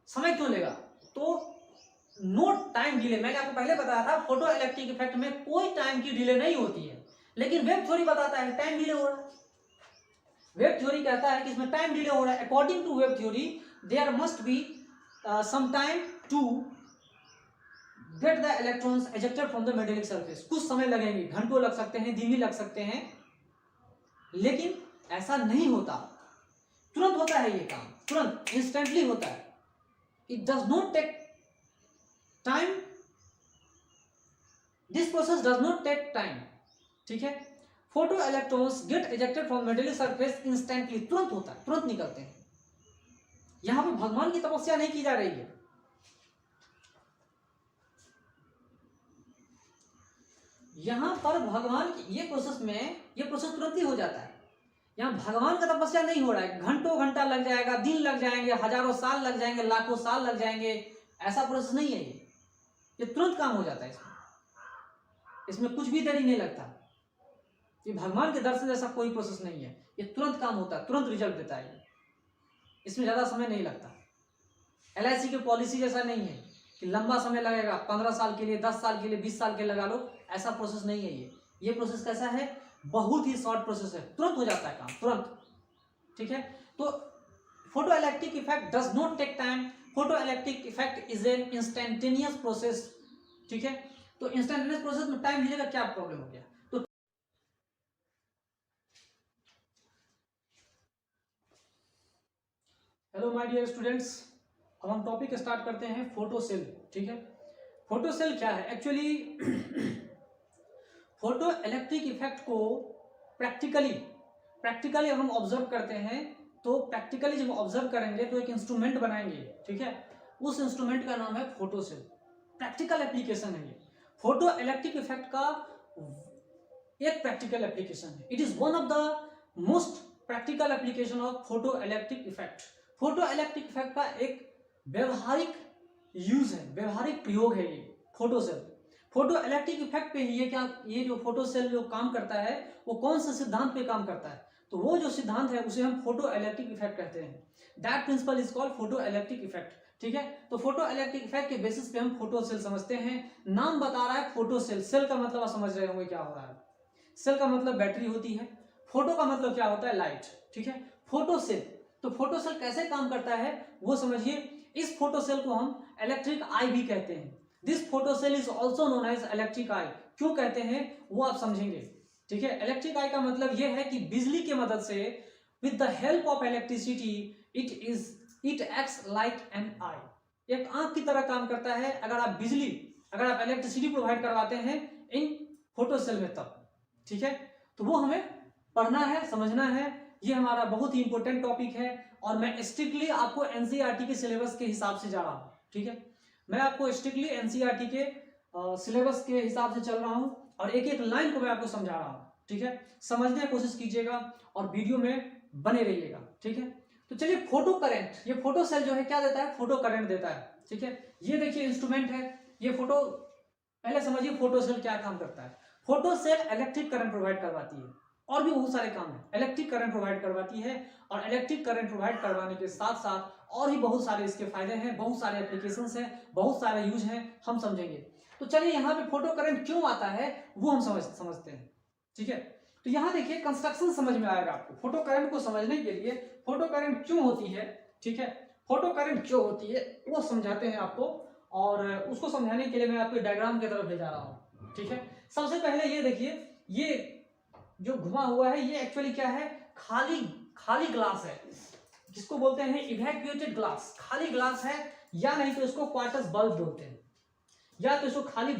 समय क्यों लेगा, तो नो टाइम डिले, मैंने आपको पहले बताया था फोटो इलेक्ट्रिक इफेक्ट में कोई टाइम की डिले नहीं होती है, लेकिन वेव थ्योरी बताता है टाइम डिले हो रहा है। वेव थ्योरी कहता है कि इसमें टाइम डिले हो रहा है। According to wave theory there must be some time to get the electrons ejected from the metallic surface, कुछ समय लगेंगे, घंटों लग सकते हैं, दिन भी लग सकते हैं, लेकिन ऐसा नहीं होता, तुरंत होता है ये काम, तुरंत इंस्टेंटली होता है। It does not take time, this process does not take time, ठीक है। Photo electrons get ejected from metallic surface instantly, तुरंत होता है, तुरंत निकलते हैं। यहां पे भगवान की तपस्या नहीं की जा रही है, यहां पर भगवान की ये प्रोसेस में, ये प्रोसेस तुरंत ही हो जाता है, यहाँ भगवान का तपस्या नहीं हो रहा है, घंटों घंटा लग जाएगा, दिन लग जाएंगे, हजारों साल लग जाएंगे, लाखों साल लग जाएंगे, ऐसा प्रोसेस नहीं है ये तुरंत काम हो जाता है, इसमें कुछ भी देरी नहीं लगता, ये भगवान के दर्शन जैसा कोई प्रोसेस नहीं है, ये तुरंत काम होता है, तुरंत रिजल्ट देता है, इसमें ज्यादा समय नहीं लगता। LIC की पॉलिसी जैसा नहीं है कि लंबा समय लगेगा, 15 साल के लिए, 10 साल के लिए, 20 साल के लगा लो, ऐसा प्रोसेस नहीं है ये प्रोसेस कैसा है, बहुत ही शॉर्ट प्रोसेस है, तुरंत हो जाता है काम, तुरंत, ठीक है। तो photo electric effect does not take time, photo electric effect is an instantaneous process, ठीक है। तो इंस्टेंटेनियस प्रोसेस में टाइम डिले का क्या प्रॉब्लम हो गया, तो हेलो माय डियर स्टूडेंट्स, अब हम टॉपिक स्टार्ट करते हैं फोटो सेल, ठीक है। फोटो सेल क्या है एक्चुअली फोटो इलेक्ट्रिक इफेक्ट को प्रैक्टिकली हम ऑब्जर्व करते हैं, तो प्रैक्टिकली जब ऑब्जर्व करेंगे तो एक इंस्ट्रूमेंट बनाएंगे, ठीक है, उस इंस्ट्रूमेंट का नाम है फोटो सेल, प्रैक्टिकल एप्लीकेशन है ये, फोटो इलेक्ट्रिक इफेक्ट का एक प्रैक्टिकल एप्लीकेशन है, it is one of the most practical application of photo electric effect. Photo electric effect का एक व्यवहारिक यूज है, व्यवहारिक प्रयोग है ये photocell. Photo electric effect पे ये जो फोटो सेल जो काम करता है वो कौन से सिद्धांत पे काम करता है, तो वो जो सिद्धांत है उसे हम फोटो इलेक्ट्रिक इफेक्ट कहते हैं, that principle is called photo electric effect, ठीक है। तो फोटो इलेक्ट्रिक इफेक्ट के बेसिस पे हम फोटो सेल समझते हैं, नाम बता रहा है फोटो सेल, सेल का मतलब आप समझ रहे होंगे क्या हो रहा है, सेल का मतलब बैटरी होती है, फोटो का मतलब क्या होता है, लाइट, ठीक है। फोटो सेल, तो फोटो सेल कैसे काम करता है वो समझिए, इस फोटो सेल को हम इलेक्ट्रिक आई भी कहते हैं, this photo cell is also known as electric eye, क्यों कहते हैं वो आप समझेंगे, ठीक है। इलेक्ट्रिक आई का मतलब यह है कि बिजली की मदद से, with the help of electricity it acts like an eye, एक आंख की तरह काम करता है, अगर आप इलेक्ट्रिसिटी प्रोवाइड करवाते हैं इन फोटो सेल में तब, ठीक है। तो वो हमें पढ़ना है, समझना है, ये हमारा बहुत ही इंपॉर्टेंट टॉपिक है, और मैं स्ट्रिक्टली आपको एनसीईआरटी के सिलेबस के हिसाब से जा रहा हूँ, ठीक है, मैं आपको स्ट्रिक्टली एनसीईआरटी के सिलेबस के हिसाब से चल रहा हूँ, और एक एक लाइन को मैं आपको समझा रहा हूँ, ठीक है। समझने की कोशिश कीजिएगा और वीडियो में बने रहिएगा, ठीक है। तो चलिए, फोटो करंट, ये फोटो सेल जो है क्या देता है, फोटो करंट देता है, ठीक है। ये देखिए इंस्ट्रूमेंट है, ये फोटो, पहले समझिए फोटो सेल क्या काम करता है। Photocell electric current provide करवाती है, और भी बहुत सारे काम है, इलेक्ट्रिक करंट प्रोवाइड करवाती है, और इलेक्ट्रिक करंट प्रोवाइड करवाने के साथ साथ और भी बहुत सारे इसके फायदे हैं, बहुत सारे एप्लीकेशंस हैं, बहुत सारे यूज हैं, हम समझेंगे। तो चलिए यहाँ पे फोटो करंट क्यों आता है वो हम समझते हैं, ठीक है। तो यहाँ देखिए कंस्ट्रक्शन समझ में आएगा आपको। फोटो करंट को समझने के लिए फोटो करंट क्यों होती है, ठीक है, फोटो करंट क्यों होती है वो समझाते हैं आपको, और उसको समझाने के लिए मैं आपको डायग्राम की तरफ ले जा रहा हूँ, ठीक है। सबसे पहले ये देखिए, ये जो घुमा हुआ है ये एक्चुअली क्या है, खाली ग्लास है, जिसको बोलते हैं इवैक्यूएटेड ग्लास, खाली ग्लास है, या नहीं तो इसको क्वार्टज बल्ब बोलते हैं, या तो इसको खाली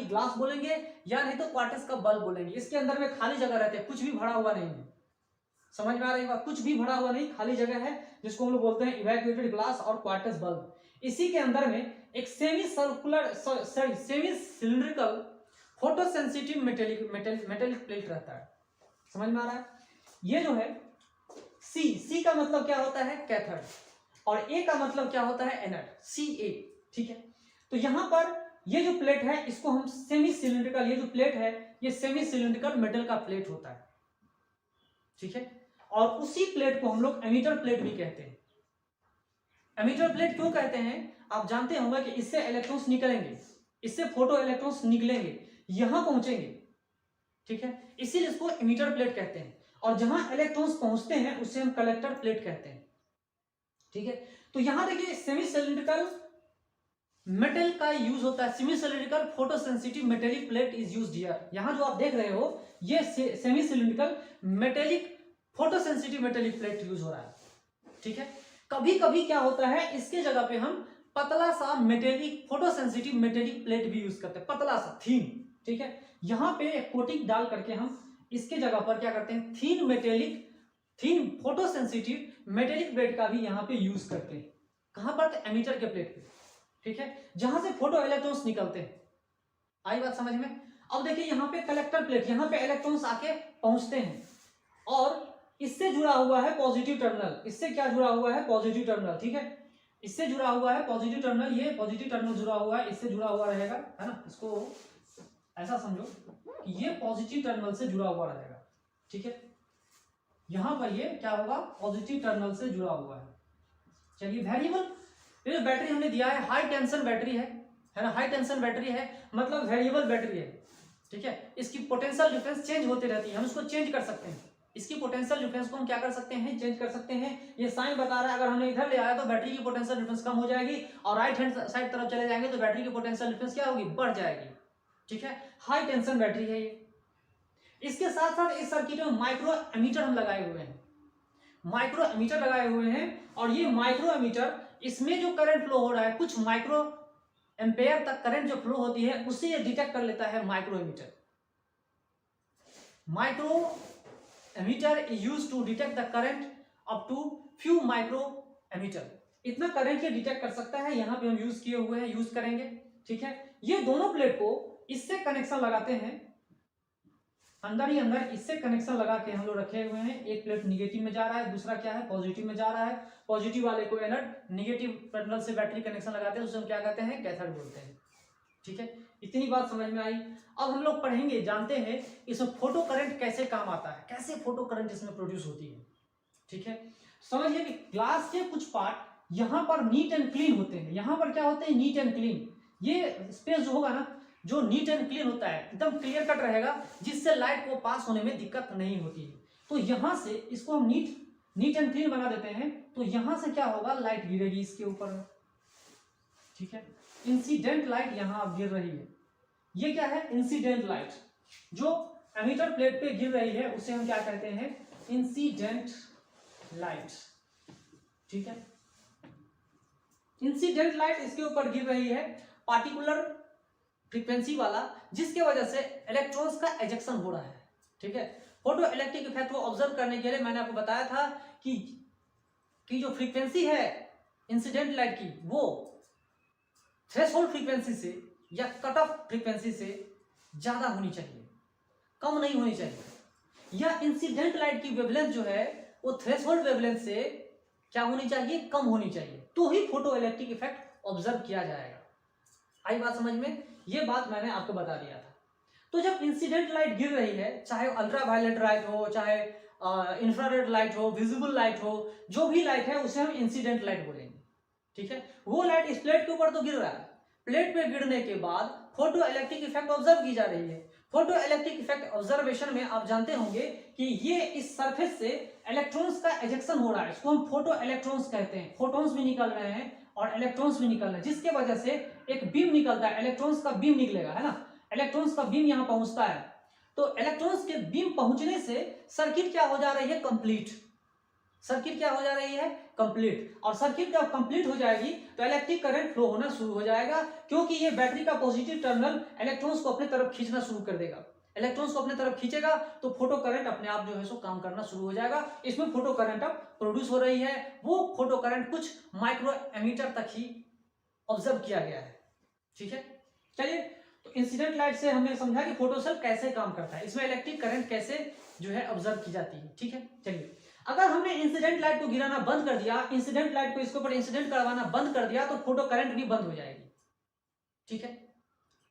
ग्लास बोलेंगे, या नहीं तो क्वार्टज का बल्ब बोलेंगे। इसके अंदर में खाली जगह रहती है, कुछ भी भरा हुआ नहीं है, समझ में आ रही बात, कुछ भी भरा हुआ नहीं, खाली जगह है, जिसको हम लोग बोलते हैं इवैक्यूएटेड ग्लास और क्वार्टज बल्ब। इसी के अंदर में एक semi cylindrical photosensitive metallic plate रहता है, समझ में आ रहा है। ये जो है सी का मतलब क्या होता है, कैथोड, और ए का मतलब क्या होता है, एनोड, Ca, ठीक है। तो यहां पर ये जो प्लेट है इसको हम सेमी सिलिंड्रिकल, ये जो प्लेट है ये सेमी सिलिंड्रिकल मेटल का प्लेट होता है, ठीक है। और उसी प्लेट को हम लोग एमिटर प्लेट भी कहते हैं। एमिटर प्लेट क्यों कहते हैं, आप जानते होंगे कि इससे इलेक्ट्रॉन्स निकलेंगे, इससे फोटो इलेक्ट्रॉन्स निकलेंगे, यहां पहुंचेंगे, ठीक है, इसीलिए इसको एमिटर प्लेट कहते हैं। और जहां इलेक्ट्रॉन्स पहुंचते हैं उसे हम कलेक्टर प्लेट कहते हैं, ठीक है। तो यहां देखिए सेमी सिलिंड्रिकल मेटल का यूज होता है, semi cylindrical photosensitive metallic plate is used here. यहां जो आप देख रहे हो ये semi cylindrical metallic photosensitive metallic plate use हो रहा है, ठीक है। कभी कभी क्या होता है इसके जगह पे हम पतला सा मेटेलिक फोटोसेंसिटिव मेटेलिक प्लेट भी यूज करते हैं, पतला सा थीन, ठीक है। यहां पे एक कोटिंग डाल करके हम इसके जगह पर क्या करते हैं, थीन फोटोसेंसिटिव मेटेलिक प्लेट का भी यहां पे यूज करते हैं। कहां पर, तो एमीटर के प्लेट पे, ठीक है, जहां से फोटो इलेक्ट्रॉन्स निकलते हैं। आई बात समझ में। अब देखिए यहाँ पे कलेक्टर प्लेट, यहाँ पे इलेक्ट्रॉन्स आके पहुंचते हैं, और इससे जुड़ा हुआ है पॉजिटिव टर्मिनल, इससे क्या जुड़ा हुआ है, पॉजिटिव टर्मिनल, ठीक है, इससे जुड़ा हुआ है पॉजिटिव टर्मिनल, ये पॉजिटिव टर्मिनल जुड़ा हुआ है, इससे जुड़ा हुआ रहेगा, है ना। इसको ऐसा समझो कि ये पॉजिटिव टर्मिनल से जुड़ा हुआ रहेगा, ठीक है। यहां पर ये क्या होगा, पॉजिटिव टर्मिनल से जुड़ा हुआ है। चलिए वेरिएबल, ये जो बैटरी हमने दिया है हाई टेंशन बैटरी है ना, हाई टेंशन बैटरी है मतलब वेरिएबल बैटरी है, ठीक है। इसकी पोटेंशियल डिफरेंस चेंज होती रहती है, हम इसको चेंज कर सकते हैं, इसकी पोटेंशियल डिफरेंस को हम क्या कर सकते हैं, चेंज कर सकते हैं। ये साइन बता रहा है अगर हमने इधर ले आया तो बैटरी की पोटेंशियल डिफरेंस कम हो जाएगी, और राइट हैंड साइड तरफ चले जाएंगे तो बैटरी की पोटेंशियल डिफरेंस क्या होगी, बढ़ जाएगी, ठीक है। हाई टेंशन बैटरी है ये। इसके साथ साथ इस सर्किट में माइक्रो एमीटर हम लगाए हुए हैं, माइक्रो एमीटर लगाए हुए हैं, और ये माइक्रो एमीटर, इसमें जो करंट फ्लो हो रहा है कुछ माइक्रो एम्पेयर तक करंट जो फ्लो होती है उसे ये डिटेक्ट कर लेता है micro ammeter. Micro ammeter is used to detect the current up to few micro ammeter, इतना करंट ये डिटेक्ट कर सकता है, यहां पे हम यूज किए हुए हैं, यूज करेंगे, ठीक है। ये दोनों प्लेट को इससे कनेक्शन लगाते हैं, अंदर ही अंदर इससे कनेक्शन लगा के हम लोग रखे हुए हैं। एक प्लेट निगेटिव में जा रहा है, दूसरा क्या है, पॉजिटिव में जा रहा है। पॉजिटिव वाले को एनोड, निगेटिव टर्मिनल से बैटरी कनेक्शन लगाते हैं, उसे हम क्या कहते हैं, कैथोड बोलते हैं, ठीक है। इतनी बात समझ में आई। अब हम लोग पढ़ेंगे, जानते हैं इसमें फोटो करंट कैसे काम आता है, कैसे फोटो करंट इसमें प्रोड्यूस होती है, ठीक है। समझिए कि ग्लास के कुछ पार्ट यहाँ पर नीट एंड क्लीन होते हैं, यहाँ पर क्या होते हैं, नीट एंड क्लीन। ये स्पेस जो होगा ना, जो नीट एंड क्लीन होता है, एकदम क्लियर कट रहेगा, जिससे लाइट को पास होने में दिक्कत नहीं होती है। तो यहां से इसको हम नीट एंड क्लीन बना देते हैं, तो यहां से क्या होगा, लाइट गिरेगी इसके ऊपर, ठीक है। इंसिडेंट लाइट यहां अब गिर रही है, ये क्या है, इंसिडेंट लाइट, जो एमीटर प्लेट पे गिर रही है उसे हम क्या कहते हैं, इंसिडेंट लाइट, ठीक है। इंसिडेंट लाइट इसके ऊपर गिर रही है, पार्टिकुलर फ्रीक्वेंसी वाला, जिसके वजह से इलेक्ट्रॉन्स का एजेक्शन हो रहा है, ठीक है। फोटो इलेक्ट्रिक इफेक्ट को ऑब्जर्व करने के लिए मैंने आपको बताया था कि जो फ्रीक्वेंसी है इंसिडेंट लाइट की, वो थ्रेशोल्ड फ्रीक्वेंसी से या कट ऑफ फ्रीक्वेंसी से ज्यादा होनी चाहिए, कम नहीं होनी चाहिए। या इंसिडेंट लाइट की वेवलेंथ जो है वो थ्रेशोल्ड वेवलेंथ से क्या होनी चाहिए, कम होनी चाहिए, तो ही फोटो इलेक्ट्रिक इफेक्ट ऑब्जर्व किया जाएगा। आई बात समझ में, ये बात मैंने आपको बता दिया था। तो जब इंसिडेंट लाइट गिर रही है, चाहे अल्ट्रा वायलेट लाइट हो, चाहे इंफ्रारेड लाइट हो, विजिबल लाइट हो, जो भी लाइट है उसे हम इंसिडेंट लाइट बोलेंगे, ठीक है। वो लाइट इस प्लेट के ऊपर तो गिर रहा है, प्लेट पे गिरने के बाद फोटो इलेक्ट्रिक इफेक्ट ऑब्जर्व की जा रही है। फोटो इलेक्ट्रिक इफेक्ट ऑब्जर्वेशन में आप जानते होंगे कि ये इस सरफेस से इलेक्ट्रॉन्स का एजेक्शन हो रहा है, इसको हम फोटो इलेक्ट्रॉन्स कहते हैं। फोटॉन्स भी निकल रहे हैं और इलेक्ट्रॉन्स भी निकल रहे हैं, जिसके वजह से एक बीम निकलता है, इलेक्ट्रॉन्स का बीम निकलेगा, है ना। इलेक्ट्रॉन्स का बीम यहाँ पहुंचता है, तो इलेक्ट्रॉन्स के बीम पहुंचने से सर्किट क्या हो जा रही है, कंप्लीट। सर्किट क्या हो जा रही है, कंप्लीट। और सर्किट जब कंप्लीट हो जाएगी तो इलेक्ट्रिक करंट फ्लो होना शुरू हो जाएगा, क्योंकि ये बैटरी का पॉजिटिव टर्मिनल इलेक्ट्रॉन्स को अपने तरफ खींचना शुरू कर देगा। इलेक्ट्रॉन्स को अपने तरफ खींचेगा तो फोटो करंट अपने आप जो है सो काम करना शुरू हो जाएगा। इसमें फोटो करंट अब प्रोड्यूस हो रही है, वो फोटो करंट कुछ माइक्रो एमीटर तक ही ऑब्जर्व किया गया है, ठीक है। चलिए, तो इंसिडेंट लाइट से हमने समझा कि फोटो सेल कैसे काम करता है, इसमें इलेक्ट्रिक करंट कैसे जो है ऑब्जर्व की जाती है, ठीक है। चलिए, अगर हमने इंसिडेंट लाइट को गिराना बंद कर दिया, इंसिडेंट लाइट को इसके ऊपर इंसिडेंट करवाना बंद कर दिया, तो फोटो करंट भी बंद हो जाएगी, ठीक है।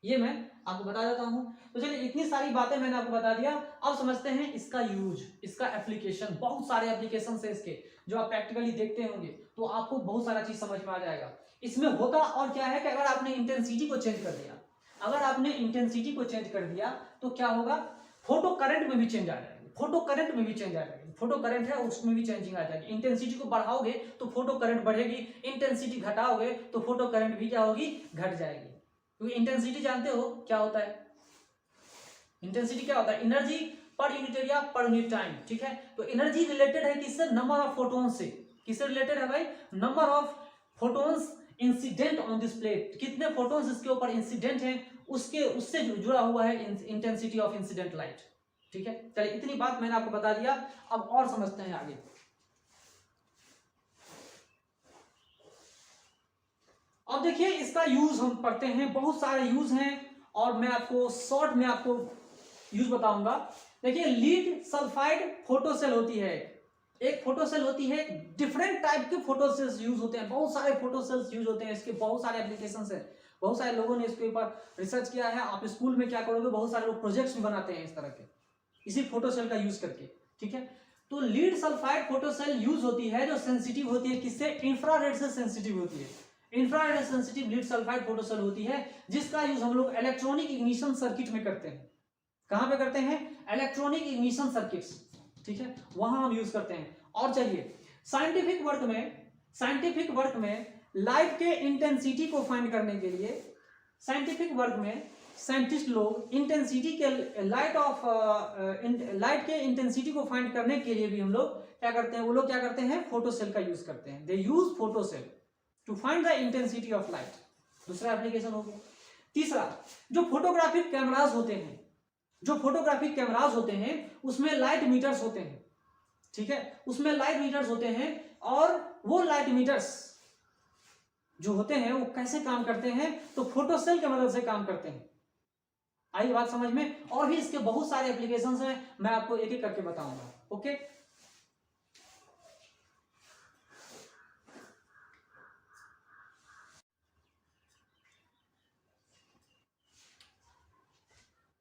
ये मैं आपको बता देता हूं। तो चलिए, इतनी सारी बातें मैंने आपको बता दिया। अब समझते हैं इसका यूज, इसका एप्लीकेशन। बहुत सारे एप्लीकेशन है इसके, जो आप प्रैक्टिकली देखते होंगे तो आपको बहुत सारा चीज समझ में आ जाएगा। इसमें होता और क्या है कि अगर आपने इंटेंसिटी को चेंज कर दिया, अगर आपने इंटेंसिटी को चेंज कर दिया तो क्या होगा, फोटो करंट में भी चेंज आ जाएगी, फोटो करंट में भी चेंज आ जाएगी। फोटो करंट है उसमें भी चेंजिंग आ जाएगी। इंटेंसिटी को बढ़ाओगे तो फोटो करंट बढ़ेगी, इंटेंसिटी घटाओगे तो फोटो करंट भी क्या होगी, घट जाएगी। क्योंकि इंटेंसिटी जानते हो क्या होता है, इंटेंसिटी क्या होता है, energy per unit area per unit time, ठीक है। तो एनर्जी रिलेटेड है किससे, नंबर ऑफ फोटोन्स से। किससे रिलेटेड है भाई, number of photons incident on this plate, कितने फोटोन्स इसके ऊपर इंसिडेंट हैं, उससे जुड़ा हुआ है इंटेंसिटी ऑफ इंसिडेंट लाइट, ठीक है। चलिए, इतनी बात मैंने आपको बता दिया, अब और समझते हैं आगे। अब देखिए, इसका यूज हम पढ़ते हैं, बहुत सारे यूज हैं और मैं आपको शॉर्ट में आपको यूज बताऊंगा। देखिए, लीड सल्फाइड फोटोसेल होती है, एक फोटोसेल होती है, डिफरेंट टाइप के फोटोसेल्स यूज होते हैं, बहुत सारे फोटोसेल्स यूज होते हैं, इसके बहुत सारे एप्लीकेशंस हैं, बहुत सारे लोगों ने इसके ऊपर रिसर्च किया है। आप स्कूल में क्या करोगे, बहुत सारे लोग प्रोजेक्ट्स भी बनाते हैं इस तरह के, इसी फोटोसेल का यूज करके, ठीक है। तो लीड सल्फाइड फोटोसेल यूज होती है, जो सेंसिटिव होती है, किससे, इंफ्रारेड से सेंसिटिव होती है। Infrared sensitive lead sulphide photocell होती है, जिसका यूज हम लोग इलेक्ट्रॉनिक इग्निशन सर्किट में करते हैं। कहां पे करते हैं, इलेक्ट्रॉनिक इग्निशन सर्किट्स, ठीक है, वहां हम यूज करते हैं। और चलिए, साइंटिफिक वर्क में लाइट के इंटेंसिटी को फाइंड करने के लिए, साइंटिफिक वर्क में साइंटिस्ट लोग इंटेंसिटी के लाइट के इंटेंसिटी को फाइंड करने के लिए भी हम लोग क्या करते हैं, वो लोग क्या करते हैं, फोटोसेल का यूज करते हैं। They use photocell to find the intensity of light. दूसरा एप्लीकेशन हो गया। तीसरा, जो फोटोग्राफिक कैमरास होते हैं, उसमें लाइट मीटर्स होते हैं, ठीक है, उसमें लाइट मीटर्स होते हैं, और वो लाइट मीटर्स जो होते हैं वो कैसे काम करते हैं, तो फोटोसेल की मदद से काम करते हैं। आई बात समझ में। और भी इसके बहुत सारे एप्लीकेशंस हैं, मैं आपको एक एक करके बताऊंगा, ओके।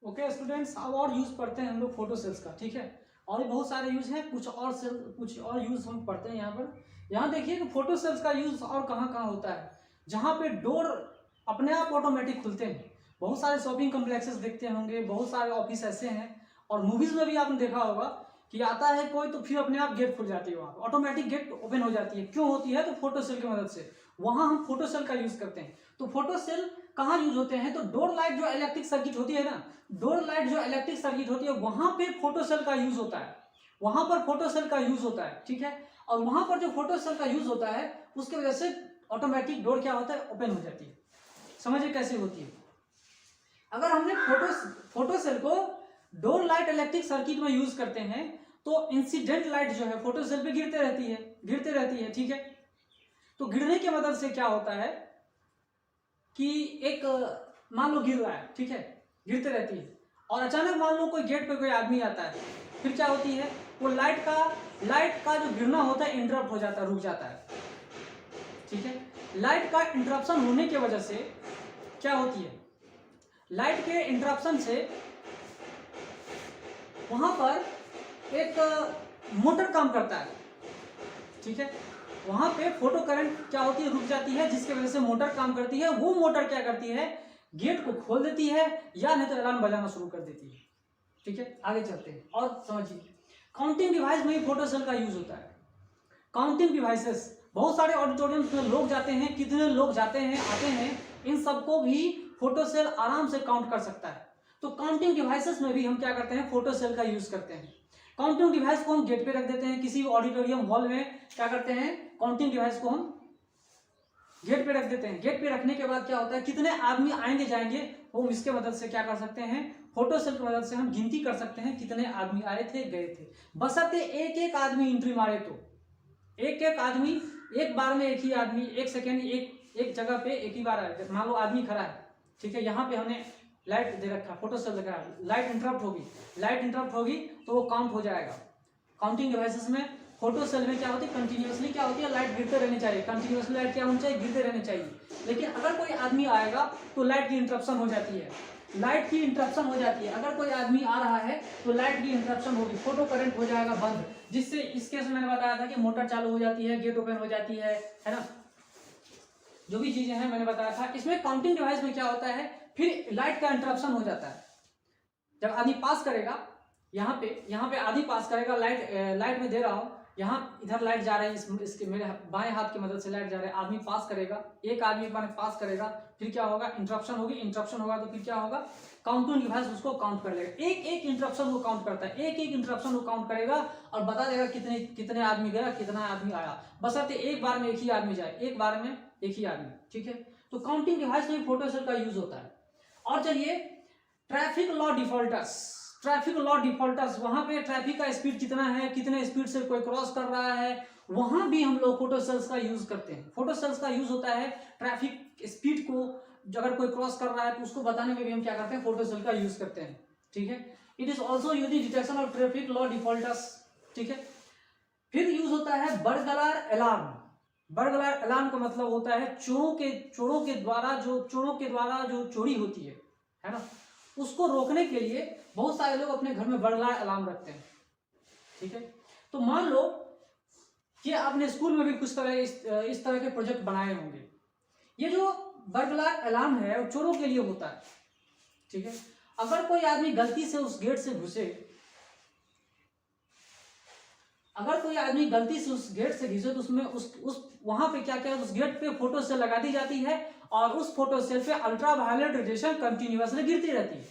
ओके स्टूडेंट्स, अब और यूज पढ़ते हैं हम लोग फोटोसेल्स का, ठीक है। और भी बहुत सारे यूज हैं, कुछ और यूज हम पढ़ते हैं यहाँ पर। यहाँ देखिए कि फोटोसेल्स का यूज और कहाँ होता है, जहाँ पे डोर अपने आप ऑटोमेटिक खुलते हैं। बहुत सारे शॉपिंग कम्प्लेक्सेस देखते होंगे, बहुत सारे ऑफिस ऐसे हैं, और मूवीज में भी आपने देखा होगा कि आता है कोई तो फिर अपने आप गेट खुल जाती है, वहाँ ऑटोमेटिक गेट ओपन हो जाती है। क्यों होती है, तो फोटोसेल की मदद से। वहाँ हम फोटोसेल का यूज करते हैं। तो फोटोसेल कहाँ यूज होते हैं, तो डोर लाइट जो इलेक्ट्रिक सर्किट होती है ना, डोर लाइट जो इलेक्ट्रिक सर्किट होती है, वहां पे फोटोसेल का यूज होता है, वहां पर फोटोसेल का यूज होता है, ठीक है। और वहां पर जो फोटोसेल का यूज होता है, उसकी वजह से ऑटोमेटिक डोर क्या होता है, ओपन हो जाती है। समझिए कैसे होती है। अगर हमने फोटोसेल को डोर लाइट इलेक्ट्रिक सर्किट में यूज करते हैं, तो इंसिडेंट लाइट जो है फोटोसेल पे गिरते रहती है, ठीक है। तो गिरने की मदद से क्या होता है कि एक मान लो गिर रहा है, ठीक है, गिरते रहती है, और अचानक मान लो कोई गेट पे कोई आदमी आता है, फिर क्या होती है, वो लाइट का जो गिरना होता है इंटरप्ट हो जाता है, रुक जाता है, ठीक है। लाइट का इंटरप्शन होने की वजह से क्या होती है, लाइट के इंटरप्शन से वहां पर एक मोटर काम करता है, ठीक है। वहां पे फोटो करंट क्या होती है, रुक जाती है, जिसकी वजह से मोटर काम करती है। वो मोटर क्या करती है, गेट को खोल देती है या नहीं तो अलार्म बजाना शुरू कर देती है, ठीक है। आगे चलते हैं और समझिए, काउंटिंग डिवाइस में भी फोटो सेल का यूज होता है। काउंटिंग डिवाइसेस, बहुत सारे ऑडिटोरियम्स में लोग जाते हैं, कितने लोग जाते हैं आते हैं, इन सबको भी फोटो सेल आराम से काउंट कर सकता है। तो काउंटिंग डिवाइसेस में भी हम क्या करते हैं, फोटो सेल का यूज करते हैं। काउंटिंग डिवाइस को हम गेट पे रख देते हैं, किसी ऑडिटोरियम हॉल में क्या करते हैं, काउंटिंग डिवाइस को हम गेट पे रख देते हैं। गेट पे रखने के बाद क्या होता है, कितने आदमी आएंगे जाएंगे, वो इसके मदद से क्या कर सकते हैं, फोटो सेल की मदद से हम गिनती कर सकते हैं कितने आदमी आए थे गए थे, बशर्ते एक एक आदमी एंट्री मारे। तो एक एक आदमी एक बार में, एक ही आदमी एक सेकेंड एक जगह पे एक ही बार आए। मान लो आदमी खड़ा है, ठीक है, यहाँ पे हमने लाइट दे रखा, फोटो सेल लगा, लाइट इंटरप्ट होगी तो वो काउंट हो जाएगा। काउंटिंग डिवाइसेस में, फोटो सेल में क्या होती है, कंटिन्यूअसली क्या होती है, लाइट गिरते रहनी चाहिए, कंटिन्यूअसली लाइट क्या होनी चाहिए, गिरते रहने चाहिए। लेकिन अगर कोई आदमी आएगा तो लाइट की इंटरप्शन हो जाती है, अगर कोई आदमी आ रहा है तो लाइट की इंटरप्शन होगी, फोटो करंट हो जाएगा बंद, जिससे इस केस में मैंने बताया था कि मोटर चालू हो जाती है, गेट ओपन हो जाती है ना, जो भी चीजें हैं मैंने बताया था। इसमें काउंटिंग डिवाइस में क्या होता है, फिर लाइट का इंटरप्शन हो जाता है। जब आदमी पास करेगा, यहाँ पे आदमी पास करेगा, लाइट में दे रहा हूँ, यहाँ इधर लाइट जा रही है, इसके मेरे बाएं हाथ की मदद से लाइट जा रहा है, आदमी पास करेगा, एक आदमी पास करेगा, फिर क्या होगा, इंटरप्शन होगा तो फिर क्या होगा, काउंटिंग डिवाइस उसको काउंट कर लेगा, एक इंटरप्शन को काउंट करता है, एक इंटरप्शन को काउंट करेगा और बता देगा कितने आदमी गया, कितना आदमी आया, बशर्ते एक बार में एक ही आदमी जाए, ठीक है। तो काउंटिंग डिवाइस में फोटो सेल का यूज होता है। और चलिए, ट्रैफिक लॉ डिफॉल्टर्स, वहां पे ट्रैफिक का स्पीड कितना है, कितने स्पीड से कोई क्रॉस कर रहा है, वहां भी हम लोग फोटो सेल्स का यूज करते हैं। फोटो सेल्स का यूज होता है ट्रैफिक स्पीड को, अगर कोई क्रॉस कर रहा है तो उसको बताने में भी हम क्या करते हैं, फोटो सेल का यूज करते हैं, ठीक है। It is also use detection of traffic law defaulters, ठीक है। फिर यूज होता है बर्गलार अलार्म का मतलब होता है चोरों के द्वारा जो चोरी होती है ना, उसको रोकने के लिए बहुत सारे लोग अपने घर में बर्गलार अलार्म रखते हैं, ठीक है। तो मान लो कि आपने स्कूल में भी कुछ इस तरह के प्रोजेक्ट बनाए होंगे। ये जो बर्गलार अलार्म है वो चोरों के लिए होता है, ठीक है। अगर कोई आदमी गलती से उस गेट से घुसे, तो उसमें वहां पे क्या क्या, उस गेट पे फोटो सेल लगा दी जाती है और उस फोटो सेल पे अल्ट्रावायलेट रेडिएशन कंटिन्यूअसली गिरती रहती है,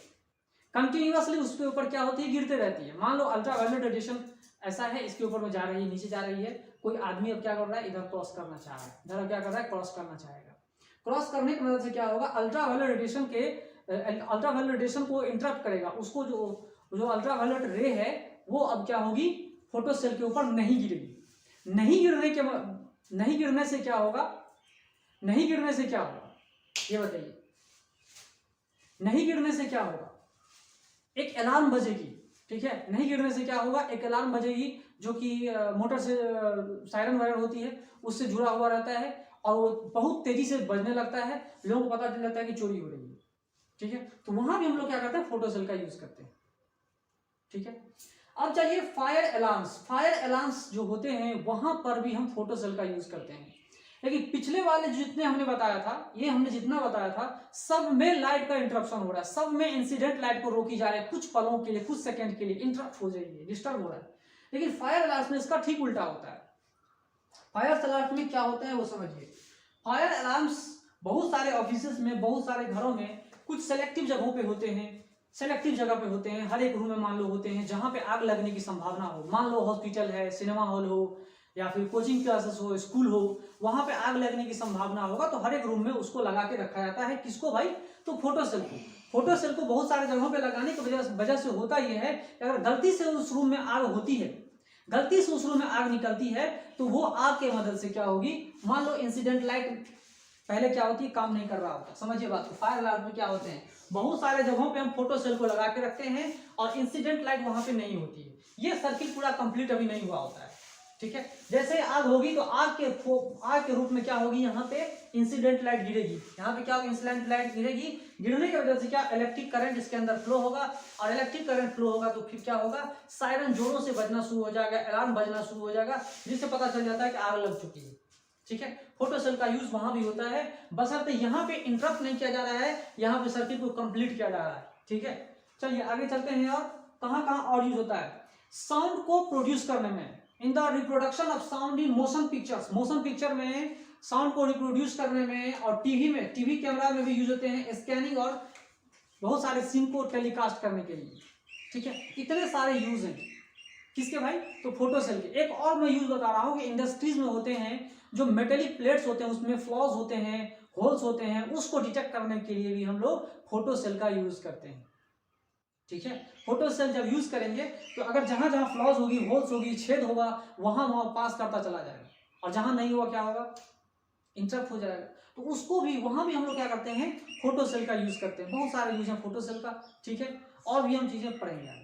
उसके ऊपर क्या होती है, गिरते रहती है। मान लो अल्ट्रावायलेट रेडिएशन ऐसा है, इसके ऊपर में जा रही है, नीचे जा रही है, कोई आदमी अब क्या कर रहा है, इधर क्रॉस करना चाह रहा है, इधर क्या कर रहा है, क्रॉस करना चाहेगा। क्रॉस करने की मदद से क्या होगा, अल्ट्रावायलेट रेडिएशन को इंटरप्ट करेगा, उसको जो अल्ट्रावायलेट रे है वो अब क्या होगी, फोटो सेल के ऊपर नहीं गिरेगी। नहीं गिरने से क्या होगा, ये बताइए, नहीं गिरने से क्या होगा, एक अलार्म बजेगी, ठीक है। नहीं गिरने से क्या होगा, एक अलार्म बजेगी जो कि मोटर से सायरन वायरन होती है, उससे जुड़ा हुआ रहता है और वो बहुत तेजी से बजने लगता है, लोगों को पता चल जाता है कि चोरी हो रही है, ठीक है। तो वहां भी हम लोग क्या करते हैं, फोटो सेल का यूज करते हैं, ठीक है। अब चलिए, फायर अलार्म्स जो होते हैं वहां पर भी हम फोटो सेल का यूज करते हैं। लेकिन पिछले वाले जितने हमने बताया था, जितना बताया था, सब में लाइट का इंटरप्शन हो रहा है, सब में इंसिडेंट लाइट को रोकी जा रही है, कुछ पलों के लिए, कुछ सेकंड के लिए इंटरप्ट हो जाएगी, डिस्टर्ब हो रहा है। लेकिन फायर अलार्म में इसका ठीक उल्टा होता है। फायर अलार्म में क्या होता है वो समझिए। फायर अलार्म्स बहुत सारे ऑफिसेस में, बहुत सारे घरों में, कुछ सेलेक्टिव जगहों पे होते हैं, हर एक रूम में मान लो होते हैं जहां पे आग लगने की संभावना हो। मान लो हॉस्पिटल है, सिनेमा हॉल हो या फिर कोचिंग क्लासेस हो, स्कूल हो, वहां पे आग लगने की संभावना होगा तो हर एक रूम में उसको लगा के रखा जाता है। किसको भाई, तो फोटो सेल को बहुत सारे जगहों पे लगाने की वजह से होता यह है कि अगर गलती से उस रूम में आग होती है, गलती से उस रूम में आग निकलती है तो वो आग के मदद से क्या होगी, मान लो इंसिडेंट लाइट पहले क्या होती है, काम नहीं कर रहा होता, समझिए बात को। फायर अलार्म में क्या होते हैं, बहुत सारे जगहों पे हम फोटो सेल को लगा के रखते हैं और इंसिडेंट लाइट वहां पे नहीं होती है, ये सर्किट पूरा कंप्लीट अभी नहीं हुआ होता है, ठीक है। जैसे आग होगी तो आग के रूप में क्या होगी, यहाँ पे इंसिडेंट लाइट गिरेगी, यहाँ पे क्या होगी, इंसिडेंट लाइट गिरेगी, गिरने की वजह से क्या इलेक्ट्रिक करंट इसके अंदर फ्लो होगा, और इलेक्ट्रिक करंट फ्लो होगा तो फिर क्या होगा, सायरन जोरों से बजना शुरू हो जाएगा, अलार्म बजना शुरू हो जाएगा, जिससे पता चल जाता है कि आग लग चुकी है। ठीक है, फोटो सेल का यूज वहां भी होता है, बशर्ते यहाँ पे इंटरप्ट नहीं किया जा रहा है, यहाँ पे सर्किट को कंप्लीट किया जा रहा है। ठीक है, चलिए आगे चलते हैं। और कहाँ कहाँ और यूज होता है, साउंड को प्रोड्यूस करने में, in the reproduction of sound in motion pictures, motion picture में साउंड को रिप्रोड्यूस करने में, और टीवी में, टीवी कैमरा में भी यूज होते हैं, स्कैनिंग और बहुत सारे सीन को टेलीकास्ट करने के लिए। ठीक है, इतने सारे यूज हैं किसके भाई, तो फोटो सेल के। एक और मैं यूज बता रहा हूँ कि इंडस्ट्रीज में होते हैं जो मेटेलिक प्लेट्स होते हैं, उसमें फ्लॉज होते हैं, होल्स होते हैं, उसको डिटेक्ट करने के लिए भी हम लोग फोटो सेल का यूज करते हैं। ठीक है, फोटो सेल जब यूज करेंगे तो अगर जहां जहां फ्लॉज होगी, होल्स होगी, छेद होगा, वहां वहां पास करता चला जाएगा, और जहां नहीं हुआ क्या होगा, इंटरप्ट हो जाएगा। तो उसको भी, वहां भी हम लोग क्या करते हैं, फोटो सेल का यूज करते हैं। बहुत सारे यूज है फोटो सेल का। ठीक है, और भी हम चीजें पढ़ेंगे।